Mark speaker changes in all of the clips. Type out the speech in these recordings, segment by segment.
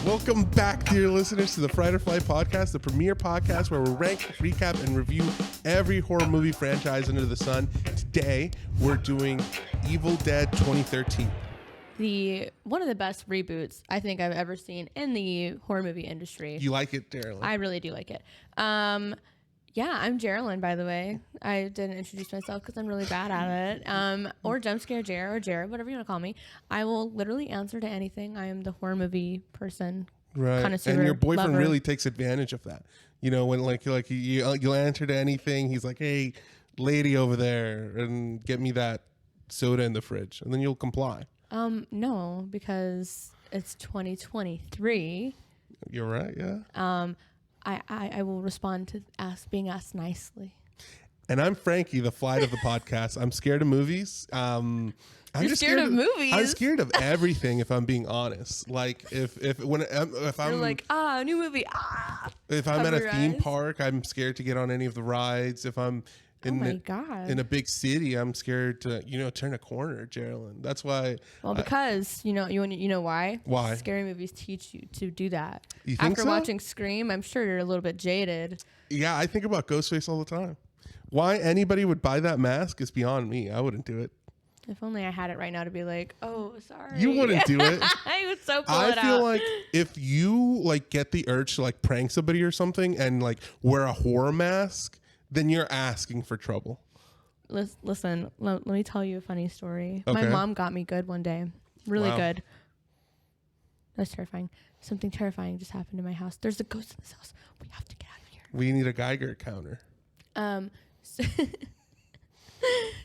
Speaker 1: Welcome back, dear listeners, to the Fright or Flight podcast, the premier podcast where we rank, recap, and review every horror movie franchise under the sun. Today, we're doing Evil Dead 2013.
Speaker 2: One of the best reboots I think I've ever seen in the horror movie industry.
Speaker 1: You like it, Jeralyn?
Speaker 2: I really do like it. Yeah, I'm Jeralyn, by the way. I didn't introduce myself because I'm really bad at it. Or Jump Scare Jer or Jared, whatever you want to call me. I will literally answer to anything. I am the horror movie person.
Speaker 1: Right. And your boyfriend really takes advantage of that. You know, when you'll answer to anything, he's like, hey, lady over there, and get me that soda in the fridge. And then you'll comply.
Speaker 2: No, because it's 2023.
Speaker 1: You're right, yeah.
Speaker 2: I will respond to being asked nicely.
Speaker 1: And I'm Frankie, the flight of the podcast. I'm scared of movies.
Speaker 2: You're just scared of movies?
Speaker 1: I'm scared of everything, if I'm being honest. Like if I'm
Speaker 2: You're like, new movie.
Speaker 1: If I'm at a theme park, I'm scared to get on any of the rides. If I'm in a big city, I'm scared to turn a corner, Jeralyn. That's why.
Speaker 2: Well, because you know why?
Speaker 1: Why?
Speaker 2: Scary movies teach you to do that.
Speaker 1: You think
Speaker 2: After
Speaker 1: so?
Speaker 2: watching Scream, I'm sure you're a little bit jaded.
Speaker 1: Yeah, I think about Ghostface all the time. Why anybody would buy that mask is beyond me. I wouldn't do it.
Speaker 2: If only I had it right now to be like, oh, sorry.
Speaker 1: You wouldn't do it.
Speaker 2: I would so pull it out.
Speaker 1: I feel like if you get the urge to prank somebody or something and wear a horror mask, then you're asking for trouble.
Speaker 2: Listen, let me tell you a funny story.
Speaker 1: Okay.
Speaker 2: My mom got me good one day. Really
Speaker 1: Wow.
Speaker 2: good. That's terrifying. Something terrifying just happened in my house. There's a ghost in this house. We have to get out of here.
Speaker 1: We need a Geiger counter.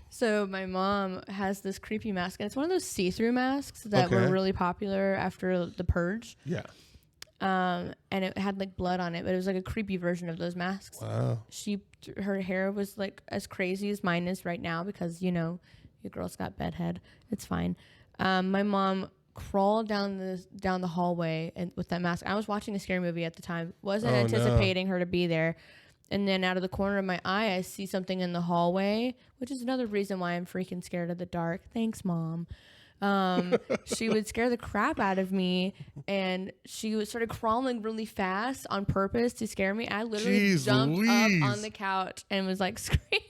Speaker 2: So my mom has this creepy mask, and it's one of those see-through masks that were really popular after the Purge.
Speaker 1: Yeah.
Speaker 2: And it had blood on it, but it was a creepy version of those masks.
Speaker 1: Wow.
Speaker 2: Her hair was as crazy as mine is right now because your girl's got bedhead. It's fine. My mom crawled down the hallway and with that mask. I was watching a scary movie at the time. Wasn't anticipating her to be there. And then out of the corner of my eye, I see something in the hallway, which is another reason why I'm freaking scared of the dark. Thanks, Mom. She would scare the crap out of me, and she started crawling really fast on purpose to scare me. I literally jumped up on the couch and was screaming.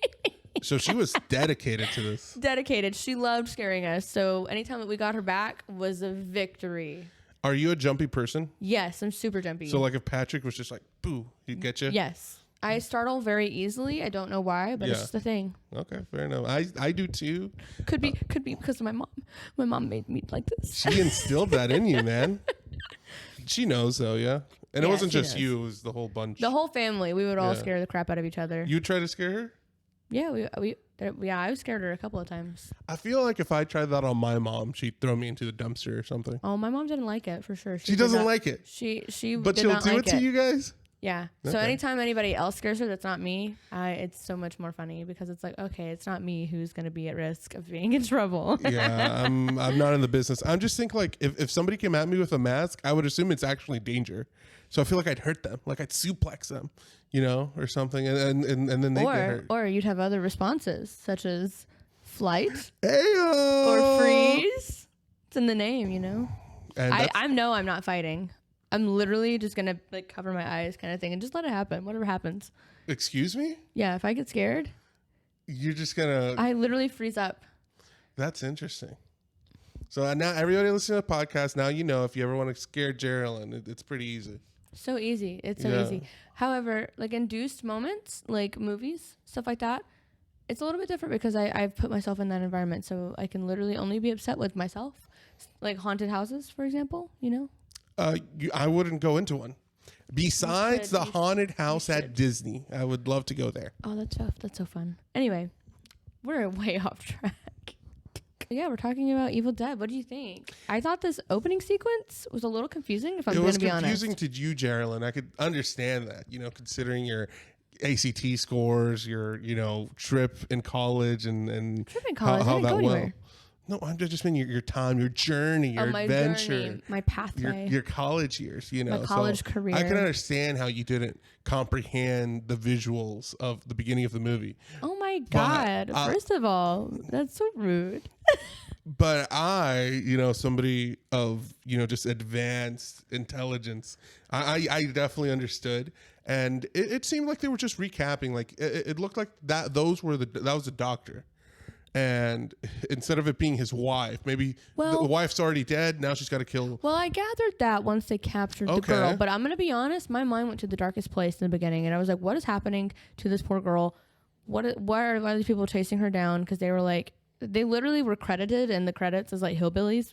Speaker 1: So she was dedicated to this.
Speaker 2: Dedicated. She loved scaring us. So anytime that we got her back was a victory.
Speaker 1: Are you a jumpy person?
Speaker 2: Yes, I'm super jumpy.
Speaker 1: So if Patrick was just boo, he'd get you?
Speaker 2: Yes. I startle very easily. I don't know why, but it's just a thing.
Speaker 1: Okay, fair enough. I do too.
Speaker 2: Could be because of my mom. My mom made me like this.
Speaker 1: She instilled that in you, man. She knows though, yeah. And it wasn't just you; it was the whole bunch.
Speaker 2: The whole family. We would all scare the crap out of each other.
Speaker 1: You try to scare her?
Speaker 2: Yeah, I scared her a couple of times.
Speaker 1: I feel like if I tried that on my mom, she'd throw me into the dumpster or something.
Speaker 2: Oh, my mom didn't like it for sure.
Speaker 1: She doesn't like it.
Speaker 2: She
Speaker 1: but she'll do it to you guys.
Speaker 2: Yeah. Okay. So anytime anybody else scares her that's not me, it's so much more funny because it's okay, it's not me who's going to be at risk of being in trouble.
Speaker 1: Yeah, I'm not in the business. I'm just think if somebody came at me with a mask, I would assume it's actually danger. So I feel like I'd hurt them, I'd suplex them, or something, and then they get hurt.
Speaker 2: Or you'd have other responses such as flight
Speaker 1: Ayo!
Speaker 2: or freeze. It's in the name,
Speaker 1: And
Speaker 2: I'm not fighting. I'm literally just going to cover my eyes kind of thing and just let it happen. Whatever happens.
Speaker 1: Excuse me?
Speaker 2: Yeah. If I get scared,
Speaker 1: you're just going to.
Speaker 2: I literally freeze up.
Speaker 1: That's interesting. So now everybody listening to the podcast, now if you ever want to scare Jeralyn, it's pretty easy.
Speaker 2: So easy. It's so easy. However, induced moments, movies, stuff like that, it's a little bit different because I've put myself in that environment. So I can literally only be upset with myself. Haunted houses, for example,
Speaker 1: I wouldn't go into one. Besides the haunted house at Disney, I would love to go there.
Speaker 2: Oh, that's so fun. Anyway, we're way off track. Yeah, we're talking about Evil Dead. What do you think? I thought this opening sequence was a little confusing, if I'm going to be honest.
Speaker 1: It was confusing to you, Jeralyn. I could understand that, considering your ACT scores, your, trip in college and
Speaker 2: trip in college,
Speaker 1: how
Speaker 2: I didn't
Speaker 1: that
Speaker 2: go
Speaker 1: went.
Speaker 2: Anywhere.
Speaker 1: No, I'm just meaning your time, your journey, your adventure,
Speaker 2: journey, my pathway,
Speaker 1: your college years.
Speaker 2: My college career.
Speaker 1: I can understand how you didn't comprehend the visuals of the beginning of the movie.
Speaker 2: Oh my God! First of all, that's so rude.
Speaker 1: But somebody of, just advanced intelligence, I definitely understood. And it seemed like they were just recapping. Like it looked like that was the doctor. And instead of it being his wife, maybe the wife's already dead. Now she's got to kill.
Speaker 2: Well, I gathered that once they captured the girl. But I'm going to be honest. My mind went to the darkest place in the beginning. And I was like, what is happening to this poor girl? Why are these people chasing her down? Because they were like, they literally were credited in the credits as like hillbillies.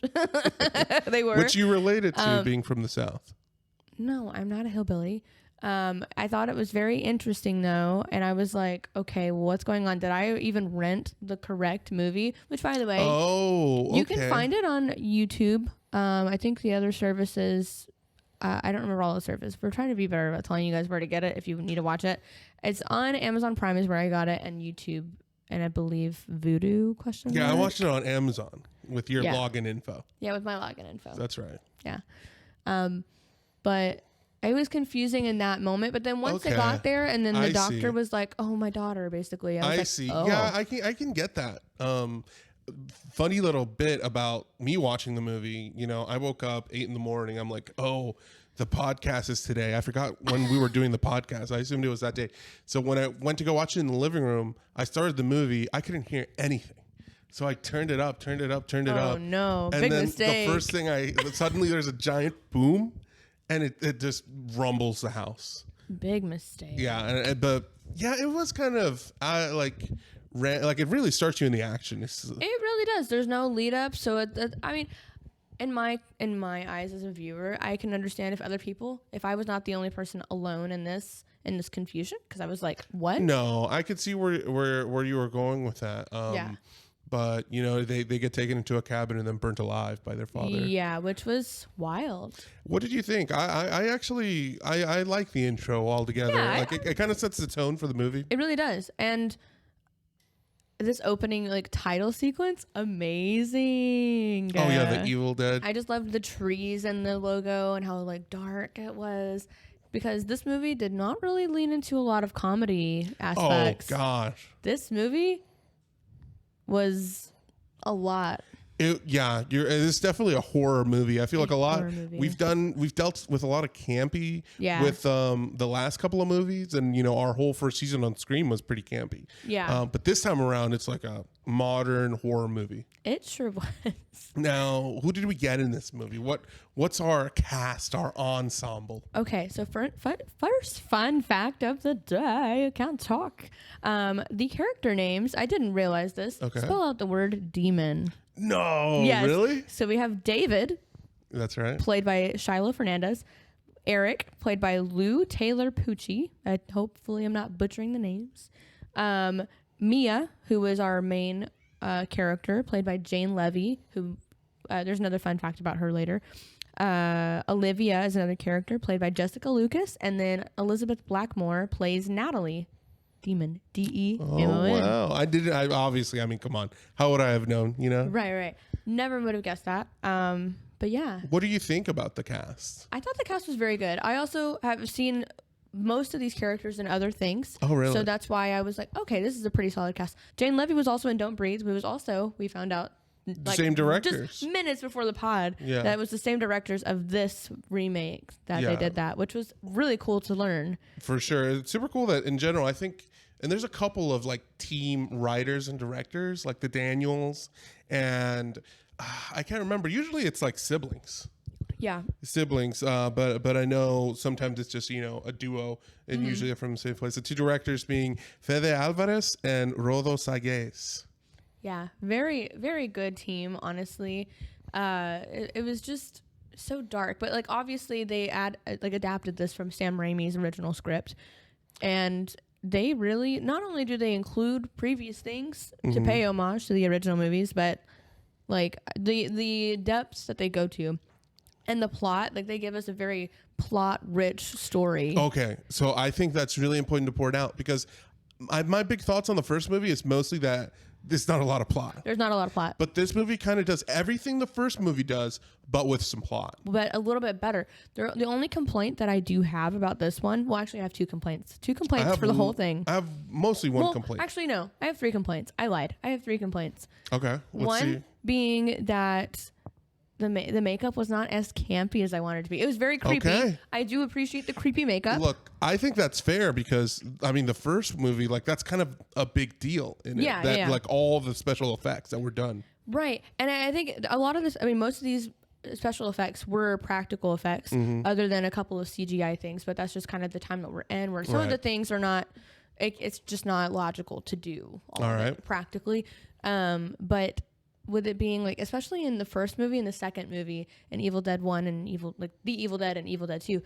Speaker 2: They were.
Speaker 1: Which you related to being from the South.
Speaker 2: No, I'm not a hillbilly. I thought it was very interesting though, and I was like, okay, well, what's going on? Did I even rent the correct movie? Which, by the way, you can find it on YouTube. I think the other services, I don't remember all the services. We're trying to be better about telling you guys where to get it if you need to watch it. It's on Amazon Prime is where I got it, and YouTube, and I believe Vudu ?
Speaker 1: Yeah, I watched it on Amazon with your login info.
Speaker 2: Yeah, with my login info.
Speaker 1: That's right.
Speaker 2: Yeah, but it was confusing in that moment, but then once I got there, and then the doctor was like, "Oh, my daughter," basically. I see. Oh.
Speaker 1: Yeah, I can get that. Funny little bit about me watching the movie. I woke up 8 a.m. I'm like, "Oh, the podcast is today." I forgot when we were doing the podcast. I assumed it was that day. So when I went to go watch it in the living room, I started the movie. I couldn't hear anything. So I turned it up. Oh
Speaker 2: no!
Speaker 1: And
Speaker 2: big
Speaker 1: then
Speaker 2: mistake.
Speaker 1: The first thing suddenly there's a giant boom. And it just rumbles the house.
Speaker 2: Big mistake.
Speaker 1: Yeah, but it was kind of it really starts you in the action. It
Speaker 2: really does. There's no lead up, so I mean, in my eyes as a viewer, I can understand if I was not the only person alone in this confusion, because I was like, what?
Speaker 1: No, I could see where you were going with that. But they get taken into a cabin and then burnt alive by their father.
Speaker 2: Yeah, which was wild.
Speaker 1: What did you think? I actually like the intro altogether.
Speaker 2: Yeah,
Speaker 1: it kind of sets the tone for the movie.
Speaker 2: It really does. And this opening title sequence, amazing.
Speaker 1: Oh yeah, the Evil Dead.
Speaker 2: I just loved the trees and the logo and how dark it was, because this movie did not really lean into a lot of comedy aspects.
Speaker 1: Oh gosh,
Speaker 2: this movie was a lot.
Speaker 1: It's definitely a horror movie. I feel like a lot we've dealt with a lot of campy with the last couple of movies, and our whole first season on Scream was pretty campy.
Speaker 2: Yeah.
Speaker 1: But this time around it's like a modern horror movie.
Speaker 2: It sure was.
Speaker 1: Now, who did we get in this movie? What's our cast, our ensemble?
Speaker 2: Okay, so first fun fact of the day, I can't talk. The character names, I didn't realize this.
Speaker 1: Okay.
Speaker 2: Spell out the word demon.
Speaker 1: No,
Speaker 2: yes.
Speaker 1: Really?
Speaker 2: So we have David. That's right. Played by Shiloh Fernandez. Eric, played by Lou Taylor Pucci. Hopefully I'm not butchering the names. Mia, who is our main character, played by Jan Levy, who there's another fun fact about her later. Olivia is another character, played by Jessica Lucas. And then Elizabeth Blackmore plays Natalie. Demon. D-E-M-O-N.
Speaker 1: Oh, wow. Obviously, come on. How would I have known,
Speaker 2: Right. Never would have guessed that. But yeah.
Speaker 1: What do you think about the cast?
Speaker 2: I thought the cast was very good. I also have seen most of these characters in other things.
Speaker 1: Oh, really?
Speaker 2: So that's why I was like, okay, this is a pretty solid cast. Jane Levy was also in Don't Breathe. We found out
Speaker 1: same directors.
Speaker 2: Just minutes before the pod.
Speaker 1: Yeah.
Speaker 2: That was the same directors of this remake that they did that, which was really cool to learn.
Speaker 1: For sure. It's super cool that in general, I think, and there's a couple of team writers and directors, like the Daniels, and I can't remember. Usually it's siblings.
Speaker 2: Yeah.
Speaker 1: Siblings. But I know sometimes it's just, a duo, and usually they're from the same place. The two directors being Fede Alvarez and Rodo Sagues.
Speaker 2: Yeah, very, very good team, honestly. It was just so dark, but obviously they adapted this from Sam Raimi's original script, and they really, not only do they include previous things to pay homage to the original movies, but the depths that they go to and the plot, they give us a very plot rich story.
Speaker 1: Okay, so I think that's really important to point out, because my big thoughts on the first movie is mostly that there's not a lot of plot.
Speaker 2: There's not a lot of plot.
Speaker 1: But this movie kind of does everything the first movie does, but with some plot.
Speaker 2: But a little bit better. The only complaint that I do have about this one, well, actually I have two complaints. Two complaints for the whole thing.
Speaker 1: I have mostly one complaint.
Speaker 2: Actually, no. I have 3 complaints. I lied. I have 3 complaints.
Speaker 1: Okay.
Speaker 2: One being that the makeup was not as campy as I wanted it to be. It was very creepy.
Speaker 1: Okay.
Speaker 2: I do appreciate the creepy makeup.
Speaker 1: Look, I think that's fair because I mean the first movie, like that's kind of a big deal in it. That like all the special effects that were done.
Speaker 2: Right. And I think a lot of this, I mean, most of these special effects were practical effects other than a couple of CGI things, but that's just kind of the time that we're in where some of the things are not, it's just not logical to do all of it practically. But with it being like, especially in the first movie and the second movie and Evil Dead 1 and The Evil Dead and Evil Dead 2,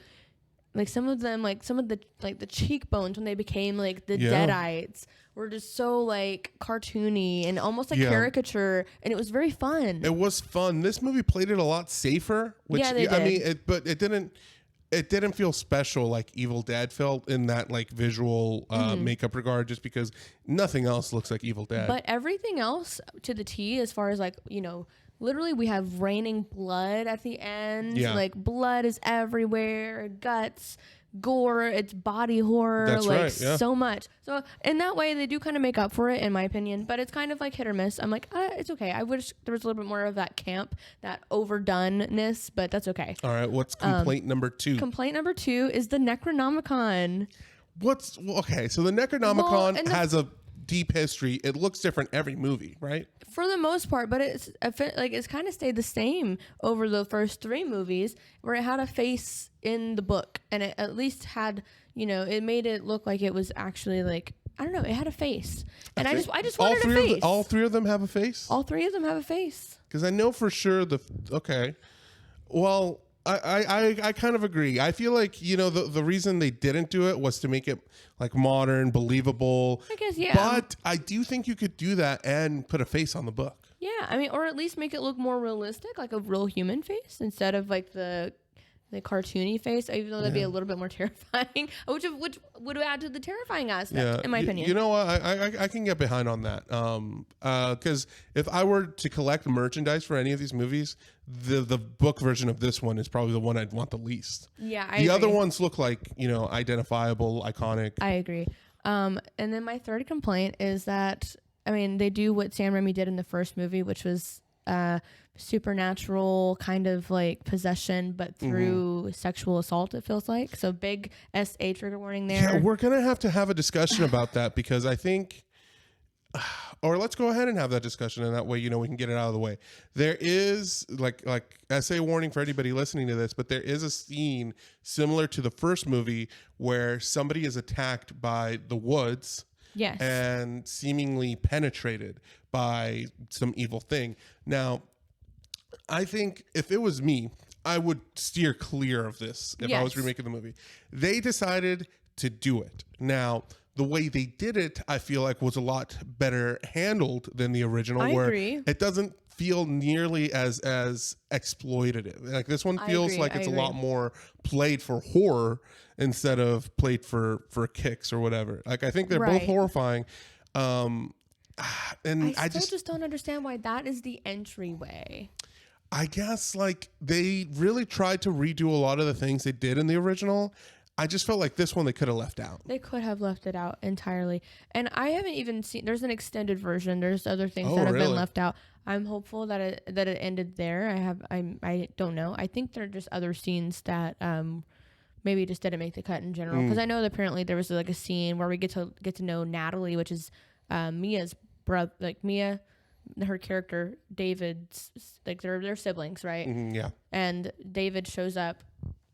Speaker 2: like some of them, like some of the like the cheekbones when they became like the Deadites were just so like cartoony and almost like caricature, and it was very fun.
Speaker 1: It was fun. This movie played it a lot safer, which
Speaker 2: they did.
Speaker 1: I mean, but it didn't feel special like Evil Dead felt in that like visual makeup regard, just because nothing else looks like Evil Dead.
Speaker 2: But everything else to the T, as far as like, you know, literally we have raining blood at the end.
Speaker 1: Yeah.
Speaker 2: Like blood is everywhere, guts, gore, it's body horror.
Speaker 1: That's
Speaker 2: like
Speaker 1: right, yeah.
Speaker 2: so much. So in that way they do kind of make up for it in my opinion, but it's kind of like hit or miss. I'm like, it's okay. I wish there was a little bit more of that camp, that overdoneness, but that's okay.
Speaker 1: All right, what's complaint number 2?
Speaker 2: Complaint number 2 is the Necronomicon.
Speaker 1: Okay, so the Necronomicon has a deep history. It looks different every movie, right?
Speaker 2: For the most part, but it's kind of stayed the same over the first 3 movies, where it had a face in the book, and it at least had, you know, it made it look like it was actually like, I don't know, it had a face, and I just wanted a face.
Speaker 1: All 3 of them have a face.
Speaker 2: All 3 of them have a face.
Speaker 1: Because I know for sure well, I kind of agree. I feel like, you know, the reason they didn't do it was to make it like modern, believable.
Speaker 2: I guess, yeah.
Speaker 1: But I do think you could do that and put a face on the book.
Speaker 2: Yeah, I mean, or at least make it look more realistic, like a real human face instead of like the cartoony face, even though that'd be a little bit more terrifying, which would add to the terrifying aspect, in my opinion.
Speaker 1: You know what? I can get behind on that. Because if I were to collect merchandise for any of these movies, the book version of this one is probably the one I'd want the least.
Speaker 2: Yeah, I
Speaker 1: agree.
Speaker 2: agree.
Speaker 1: Other ones look like, you know, identifiable, iconic.
Speaker 2: I agree. And then my third complaint is that, I mean, they do what Sam Raimi did in the first movie, which was supernatural kind of like possession, but through sexual assault, it feels like. So big SA trigger warning there.
Speaker 1: Yeah, we're going to have a discussion about that, because I think, or let's go ahead and have that discussion, and that way, you know, we can get it out of the way. There is like SA warning for anybody listening to this, but there is a scene similar to the first movie where somebody is attacked by the woods.
Speaker 2: Yes.
Speaker 1: And seemingly penetrated by some evil thing. Now, I think if it was me, I would steer clear of this if I was remaking the movie. They decided to do it. Now, the way they did it, I feel like was a lot better handled than the original.
Speaker 2: I agree.
Speaker 1: It doesn't feel nearly as exploitative. Like this one feels like it's a lot more played for horror instead of played for kicks or whatever. Like I think they're both horrifying. And
Speaker 2: I just don't understand why that is the entryway.
Speaker 1: I guess like they really tried to redo a lot of the things they did in the original. I just felt like this one they could have left out.
Speaker 2: They could have left it out entirely. And I haven't even seen, there's an extended version. There's other things that have been left out. I'm hopeful that it ended there. I don't know. I think there are just other scenes that maybe just didn't make the cut in general. Because I know that apparently there was like a scene where we get to know Natalie, which is Mia's brother, like Mia, her character, David's, like they're siblings, right?
Speaker 1: Yeah.
Speaker 2: And David shows up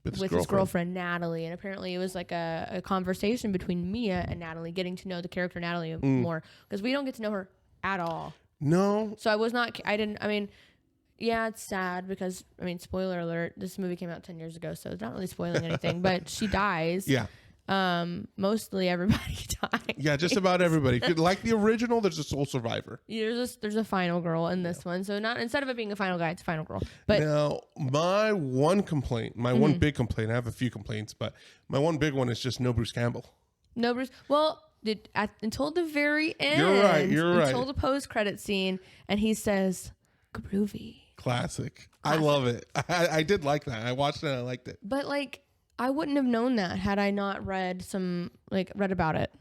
Speaker 2: with his girlfriend Natalie, and apparently it was like a conversation between Mia and Natalie, getting to know the character Natalie more, because we don't get to know her at all.
Speaker 1: No.
Speaker 2: So yeah, it's sad because, I mean, spoiler alert, this movie came out 10 years ago, so it's not really spoiling anything, but she dies.
Speaker 1: Yeah.
Speaker 2: Mostly everybody dies.
Speaker 1: Yeah, just about everybody. Like the original, there's a sole survivor.
Speaker 2: There's a final girl in this one. So not, instead of it being a final guy, it's a final girl. But
Speaker 1: now my one complaint, one big complaint, I have a few complaints, but my one big one is just no Bruce Campbell.
Speaker 2: No Bruce. Well, until the very end.
Speaker 1: You're right.
Speaker 2: Until the post-credit scene, and he says, groovy.
Speaker 1: Classic. I love it. I did like that. I watched it and I liked it.
Speaker 2: But like, I wouldn't have known that had I not read about it.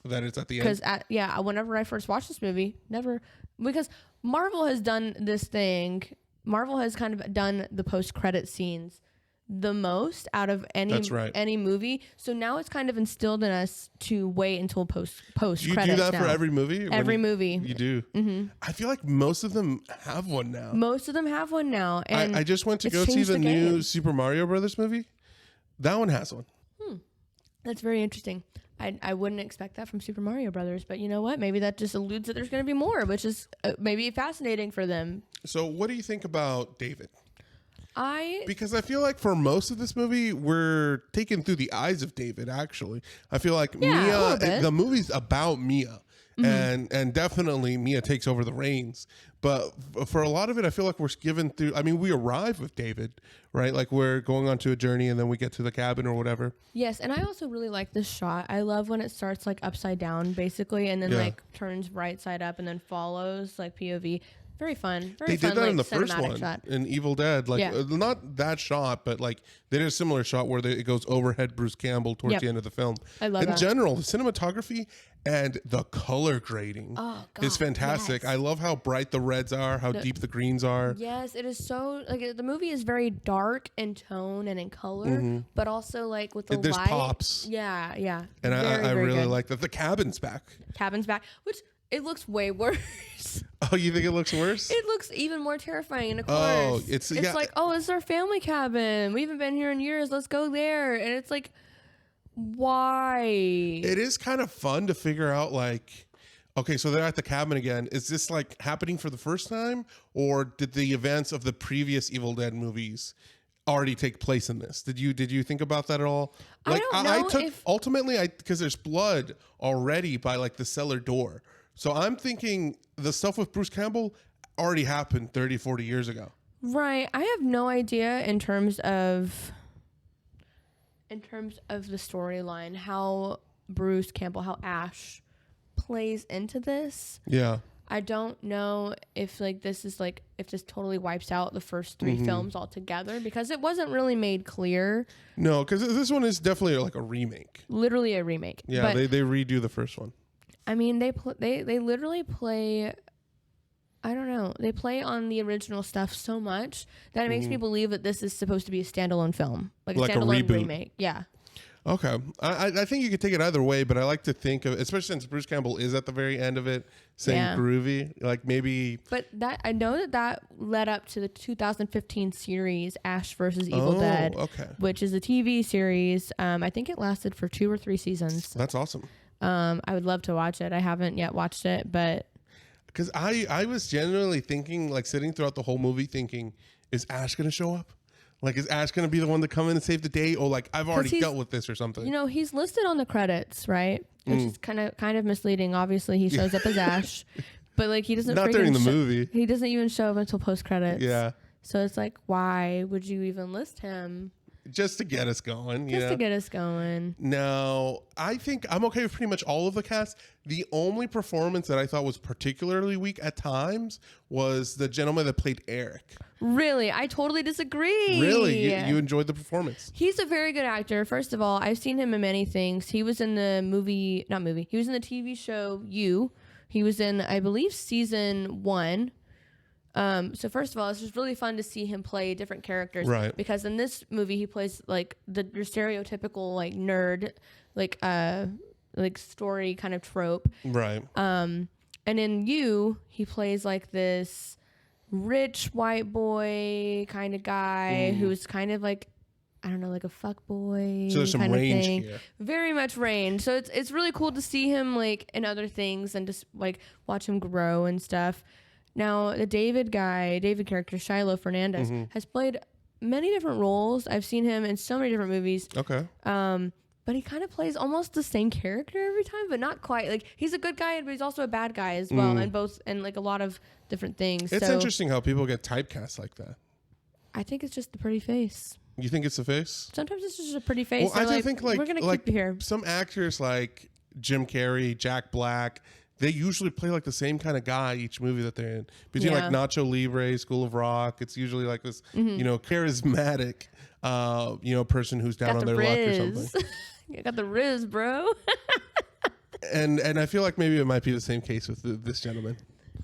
Speaker 1: That it's at the end.
Speaker 2: Because whenever I first watched this movie, because Marvel has done this thing. Marvel has kind of done the post-credit scenes the most out of any movie. So now it's kind of instilled in us to wait until post credits.
Speaker 1: You do that for every movie?
Speaker 2: Every movie.
Speaker 1: You do? Mm-hmm. I feel like most of them have one now. And I just went to go see the new Super Mario Brothers movie. That one has one.
Speaker 2: That's very interesting. I wouldn't expect that from Super Mario Brothers, but you know what? Maybe that just alludes that there's going to be more, which is maybe fascinating for them.
Speaker 1: So what do you think about David? Because I feel like for most of this movie, we're taken through the eyes of David, actually. I feel like Mia, the movie's about Mia. Mm-hmm. And definitely Mia takes over the reins. But for a lot of it, I feel like we're given through. I mean, we arrive with David, right? Like we're going on to a journey and then we get to the cabin or whatever.
Speaker 2: Yes. And I also really like this shot. I love when it starts like upside down, basically, and then like turns right side up and then follows like POV. Very fun. They did that in the first one in Evil Dead.
Speaker 1: Not that shot, but like they did a similar shot where it goes overhead Bruce Campbell towards the end of the film.
Speaker 2: I love that.
Speaker 1: In general, the cinematography and the color grading is fantastic. Yes. I love how bright the reds are, how deep the greens are.
Speaker 2: Yes, it is so like the movie is very dark in tone and in color, but also like with the light.
Speaker 1: There's pops.
Speaker 2: Yeah.
Speaker 1: And I really like that. The cabin's back,
Speaker 2: which it looks way worse.
Speaker 1: Oh, you think it looks worse?
Speaker 2: It looks even more terrifying. And of course, it's like, it's our family cabin. We haven't been here in years. Let's go there. And it's like, why?
Speaker 1: It is kind of fun to figure out, like, okay, so they're at the cabin again. Is this like happening for the first time, or did the events of the previous Evil Dead movies already take place in this? Did you think about that at all? Like, I took ultimately because there's blood already by like the cellar door. So I'm thinking the stuff with Bruce Campbell already happened 30, 40 years ago.
Speaker 2: Right. I have no idea in terms of the storyline, how Bruce Campbell, how Ash plays into this.
Speaker 1: Yeah.
Speaker 2: I don't know if if this totally wipes out the first three films altogether, because it wasn't really made clear.
Speaker 1: No, because this one is definitely like a remake.
Speaker 2: Literally a remake.
Speaker 1: Yeah, they redo the first one.
Speaker 2: I mean, they literally play. I don't know. They play on the original stuff so much that it makes me believe that this is supposed to be a standalone film, like a standalone remake. Yeah.
Speaker 1: Okay, I think you could take it either way, but I like to think of, especially since Bruce Campbell is at the very end of it, saying groovy, like maybe.
Speaker 2: But I know that led up to the 2015 series Ash vs. Evil Dead, which is a TV series. I think it lasted for 2 or 3 seasons.
Speaker 1: That's awesome.
Speaker 2: I would love to watch it. I haven't yet watched it, but
Speaker 1: because I was genuinely thinking, like sitting throughout the whole movie thinking, is Ash going to show up? Like, is Ash going to be the one to come in and save the day? Or like, I've already dealt with this or something.
Speaker 2: You know, he's listed on the credits, right? Which is kind of misleading. Obviously, he shows up as Ash, but like he doesn't.
Speaker 1: Not during the movie.
Speaker 2: He doesn't even show up until post credits.
Speaker 1: Yeah.
Speaker 2: So it's like, why would you even list him?
Speaker 1: Just to get us going.
Speaker 2: To get us going.
Speaker 1: No, I think I'm okay with pretty much all of the cast. The only performance that I thought was particularly weak at times was the gentleman that played Eric.
Speaker 2: Really? I totally disagree.
Speaker 1: Really? You enjoyed the performance?
Speaker 2: He's a very good actor. First of all, I've seen him in many things. He was in the he was in the TV show You. He was in, I believe, season 1. So first of all, it's just really fun to see him play different characters,
Speaker 1: right? Because
Speaker 2: in this movie, he plays like your stereotypical like nerd, like story kind of trope,
Speaker 1: right?
Speaker 2: And in You, he plays like this rich white boy kind of guy who's kind of like, I don't know, like a fuck boy.
Speaker 1: So there's some range here.
Speaker 2: Very much range. So it's really cool to see him like in other things and just like watch him grow and stuff. Now, the David character, Shiloh Fernandez, has played many different roles. I've seen him in so many different movies.
Speaker 1: Okay.
Speaker 2: But he kind of plays almost the same character every time, but not quite. Like, he's a good guy, but he's also a bad guy as well, and like a lot of different things.
Speaker 1: It's interesting how people get typecast like that.
Speaker 2: I think it's just the pretty face.
Speaker 1: You think it's the face?
Speaker 2: Sometimes it's just a pretty face.
Speaker 1: Well, I think like,
Speaker 2: we're going to keep you here.
Speaker 1: Some actors like Jim Carrey, Jack Black, they usually play like the same kind of guy each movie that they're in. Between like Nacho Libre, School of Rock, it's usually like this, charismatic, person who's down on their luck or something.
Speaker 2: You got the Riz, bro.
Speaker 1: And I feel like maybe it might be the same case with this gentleman.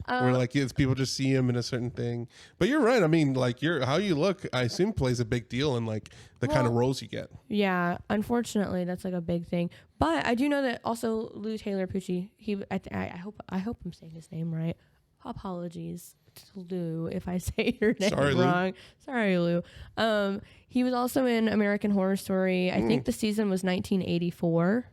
Speaker 1: Where like it's people just see him in a certain thing. But you're right. I mean, like how you look, I assume plays a big deal in like the kind of roles you get.
Speaker 2: Yeah, unfortunately, that's like a big thing. But I do know that also Lou Taylor Pucci. I hope I'm saying his name right. Apologies to Lou if I say your name wrong. Sorry, Lou. He was also in American Horror Story. I think the season was 1984.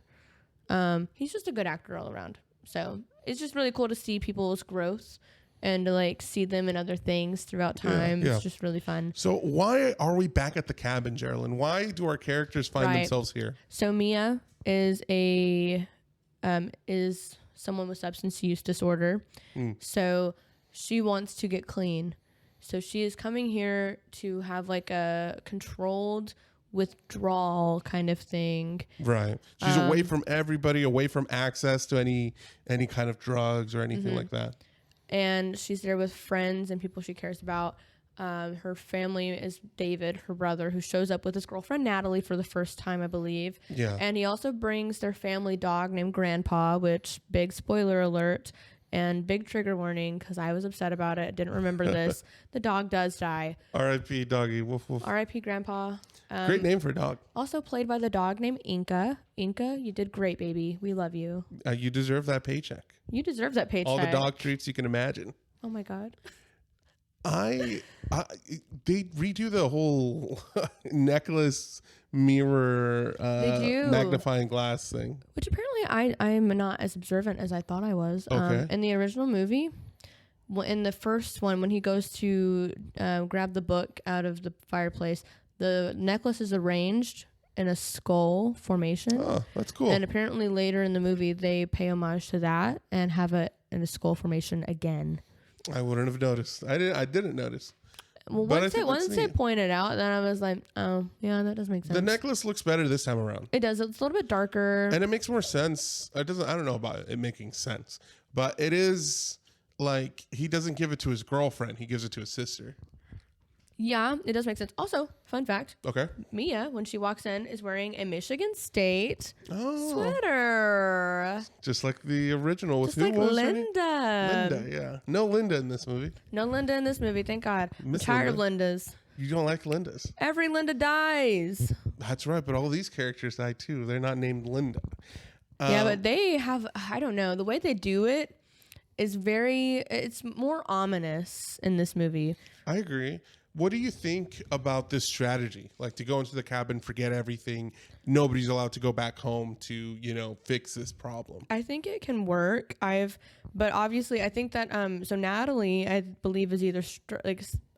Speaker 2: He's just a good actor all around. So it's just really cool to see people's growth and to like see them in other things throughout time. Yeah. It's just really fun.
Speaker 1: So why are we back at the cabin, Jeralyn? Why do our characters find themselves here?
Speaker 2: So Mia is is someone with substance use disorder. So she wants to get clean. So she is coming here to have like a controlled withdrawal kind of thing.
Speaker 1: Right. She's away from everybody, away from access to any kind of drugs or anything like that.
Speaker 2: And she's there with friends and people she cares about. Her family is David, her brother, who shows up with his girlfriend Natalie for the first time, I believe.
Speaker 1: Yeah.
Speaker 2: And he also brings their family dog named Grandpa, which, big spoiler alert and big trigger warning because I was upset about it. Didn't remember this. The dog does die.
Speaker 1: R.I.P. doggy. Woof woof.
Speaker 2: R.I.P. Grandpa.
Speaker 1: Great name for a dog.
Speaker 2: Also played by the dog named Inca. Inca, you did great, baby. We love you.
Speaker 1: You deserve that paycheck.
Speaker 2: You deserve that paycheck.
Speaker 1: All the dog treats you can imagine.
Speaker 2: Oh my God.
Speaker 1: They redo the whole necklace mirror magnifying glass thing,
Speaker 2: which apparently I'm not as observant as I thought I was.
Speaker 1: Okay.
Speaker 2: In the original movie, in the first one, when he goes to grab the book out of the fireplace, the necklace is arranged in a skull formation.
Speaker 1: Oh, that's cool.
Speaker 2: And apparently later in the movie, they pay homage to that and have it in a skull formation again.
Speaker 1: I wouldn't have noticed. I didn't notice.
Speaker 2: Well, once they pointed out, then I was like, oh, yeah, that does make sense.
Speaker 1: The necklace looks better this time around.
Speaker 2: It does. It's a little bit darker.
Speaker 1: And it makes more sense. I don't know about it making sense. But it is like he doesn't give it to his girlfriend. He gives it to his sister.
Speaker 2: Yeah, it does make sense. Also, fun fact.
Speaker 1: Okay.
Speaker 2: Mia, when she walks in, is wearing a Michigan State sweater.
Speaker 1: Just like the original with
Speaker 2: just who like was Linda.
Speaker 1: Linda, yeah. No Linda in this movie.
Speaker 2: No Linda in this movie, thank God. I'm tired of Lindas.
Speaker 1: You don't like Lindas.
Speaker 2: Every Linda dies.
Speaker 1: That's right, but all these characters die too. They're not named Linda.
Speaker 2: Yeah, but they have, I don't know, the way they do it is it's more ominous in this movie.
Speaker 1: I agree. What do you think about this strategy? Like to go into the cabin, forget everything. Nobody's allowed to go back home to, fix this problem.
Speaker 2: I think it can work. But obviously I think that, so Natalie, I believe is either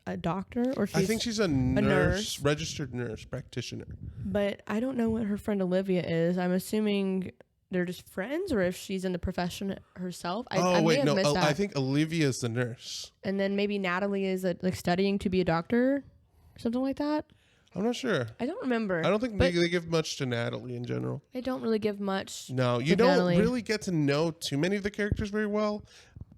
Speaker 2: a doctor or
Speaker 1: I think she's a nurse, registered nurse practitioner.
Speaker 2: But I don't know what her friend Olivia is. I'm assuming they're just friends, or if she's in the profession herself. I
Speaker 1: think Olivia's the nurse,
Speaker 2: and then maybe Natalie is studying to be a doctor, something like that.
Speaker 1: I'm not sure.
Speaker 2: I don't remember.
Speaker 1: I don't think they give much to Natalie in general.
Speaker 2: They don't really give much.
Speaker 1: No, you don't really get to know too many of the characters very well,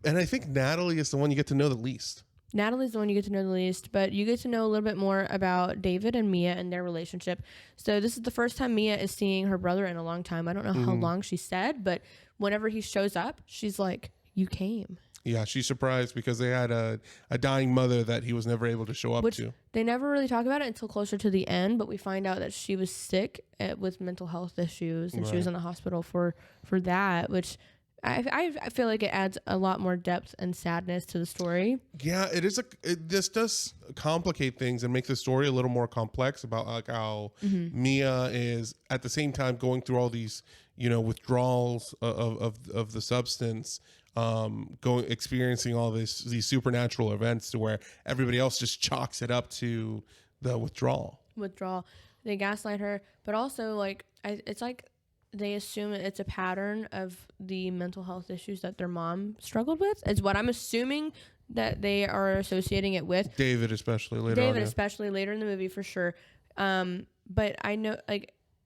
Speaker 1: and I think Natalie is the one you get to know the least.
Speaker 2: Natalie's the one you get to know the least, but you get to know a little bit more about David and Mia and their relationship. So this is the first time Mia is seeing her brother in a long time. I don't know how long she said, but whenever he shows up, she's like, you came.
Speaker 1: Yeah, she's surprised because they had a dying mother that he was never able to show up to.
Speaker 2: They never really talk about it until closer to the end, but we find out that she was sick with mental health issues, and she was in the hospital for that, which I feel like it adds a lot more depth and sadness to the story. Yeah,
Speaker 1: this does complicate things and make the story a little more complex about like how Mia is at the same time going through all these, withdrawals of the substance, experiencing all these supernatural events to where everybody else just chalks it up to the withdrawal.
Speaker 2: They gaslight her, but also it's like they assume it's a pattern of the mental health issues that their mom struggled with. It's what I'm assuming that they are associating it with.
Speaker 1: David especially later
Speaker 2: in the movie for sure. But I know,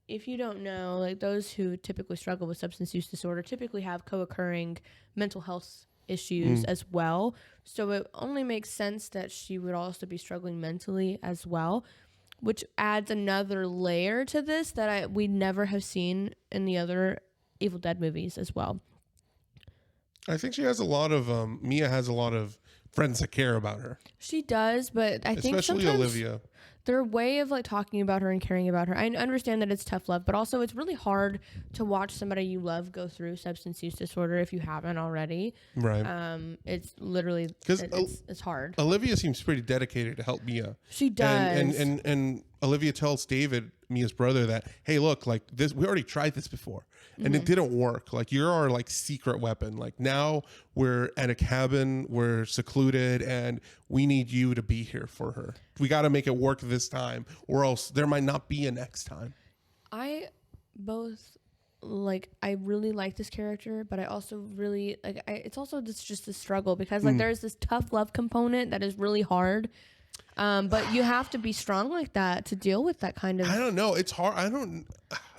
Speaker 2: if you don't know, those who typically struggle with substance use disorder typically have co-occurring mental health issues as well. So it only makes sense that she would also be struggling mentally as well, which adds another layer to this that we never have seen in the other Evil Dead movies as well.
Speaker 1: I think she has a lot of Mia has a lot of friends that care about her.
Speaker 2: She does, but I think
Speaker 1: Especially
Speaker 2: sometimes
Speaker 1: Olivia.
Speaker 2: their way of like talking about her and caring about her. I understand that it's tough love, but also it's really hard to watch somebody you love go through substance use disorder if you haven't already.
Speaker 1: Right.
Speaker 2: It's literally it's hard.
Speaker 1: Olivia seems pretty dedicated to help Mia.
Speaker 2: She does.
Speaker 1: And Olivia tells David, Mia's brother, that, hey, look, like this, we already tried this before and it didn't work. Like, you're our like secret weapon. Like, now we're at a cabin, we're secluded, and we need you to be here for her. We got to make it work this time, or else there might not be a next time.
Speaker 2: I really like this character, but I also really like. It's also just a struggle because like there's this tough love component that is really hard. But you have to be strong like that to deal with that kind of.
Speaker 1: I don't know. It's hard.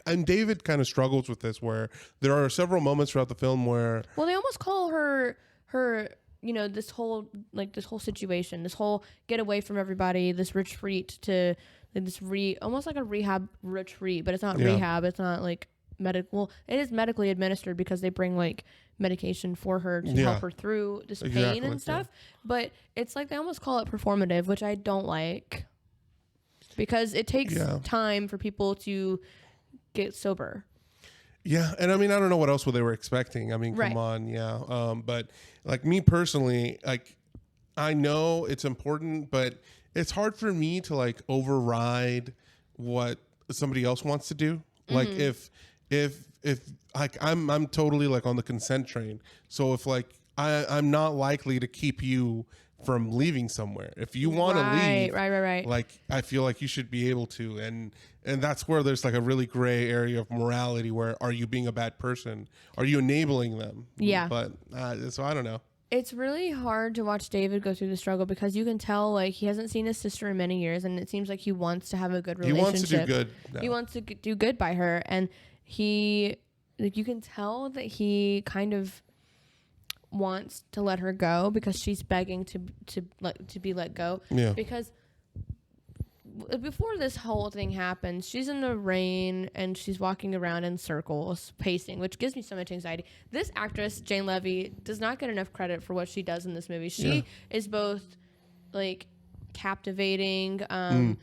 Speaker 1: And David kind of struggles with this, where there are several moments throughout the film where.
Speaker 2: Well, they almost call her, this whole situation, this whole get away from everybody, this retreat to this almost like a rehab retreat, but it's not rehab. It's not like medical. Well, it is medically administered because they bring like medication for her to help her through this pain and stuff. But it's like they almost call it performative, which I don't like because it takes time for people to get sober.
Speaker 1: Yeah, and I mean, I don't know what else they were expecting. I mean, come on, but like me personally, like I know it's important, but it's hard for me to like override what somebody else wants to do. Like if like I'm totally like on the consent train. So if like I'm not likely to keep you from leaving somewhere. If you want to leave,
Speaker 2: right.
Speaker 1: Like I feel like you should be able to, and that's where there's like a really gray area of morality. Where are you being a bad person? Are you enabling them?
Speaker 2: Yeah.
Speaker 1: But so I don't know.
Speaker 2: It's really hard to watch David go through the struggle because you can tell like he hasn't seen his sister in many years, and it seems like he wants to have a good relationship.
Speaker 1: He wants to do good. Now.
Speaker 2: He wants to do good by her, and you can tell that he kind of wants to let her go because she's begging to be let go.
Speaker 1: Yeah.
Speaker 2: Because before this whole thing happens, she's in the rain and she's walking around in circles, pacing, which gives me so much anxiety. This actress, Jan Levy, does not get enough credit for what she does in this movie. She is both like captivating, and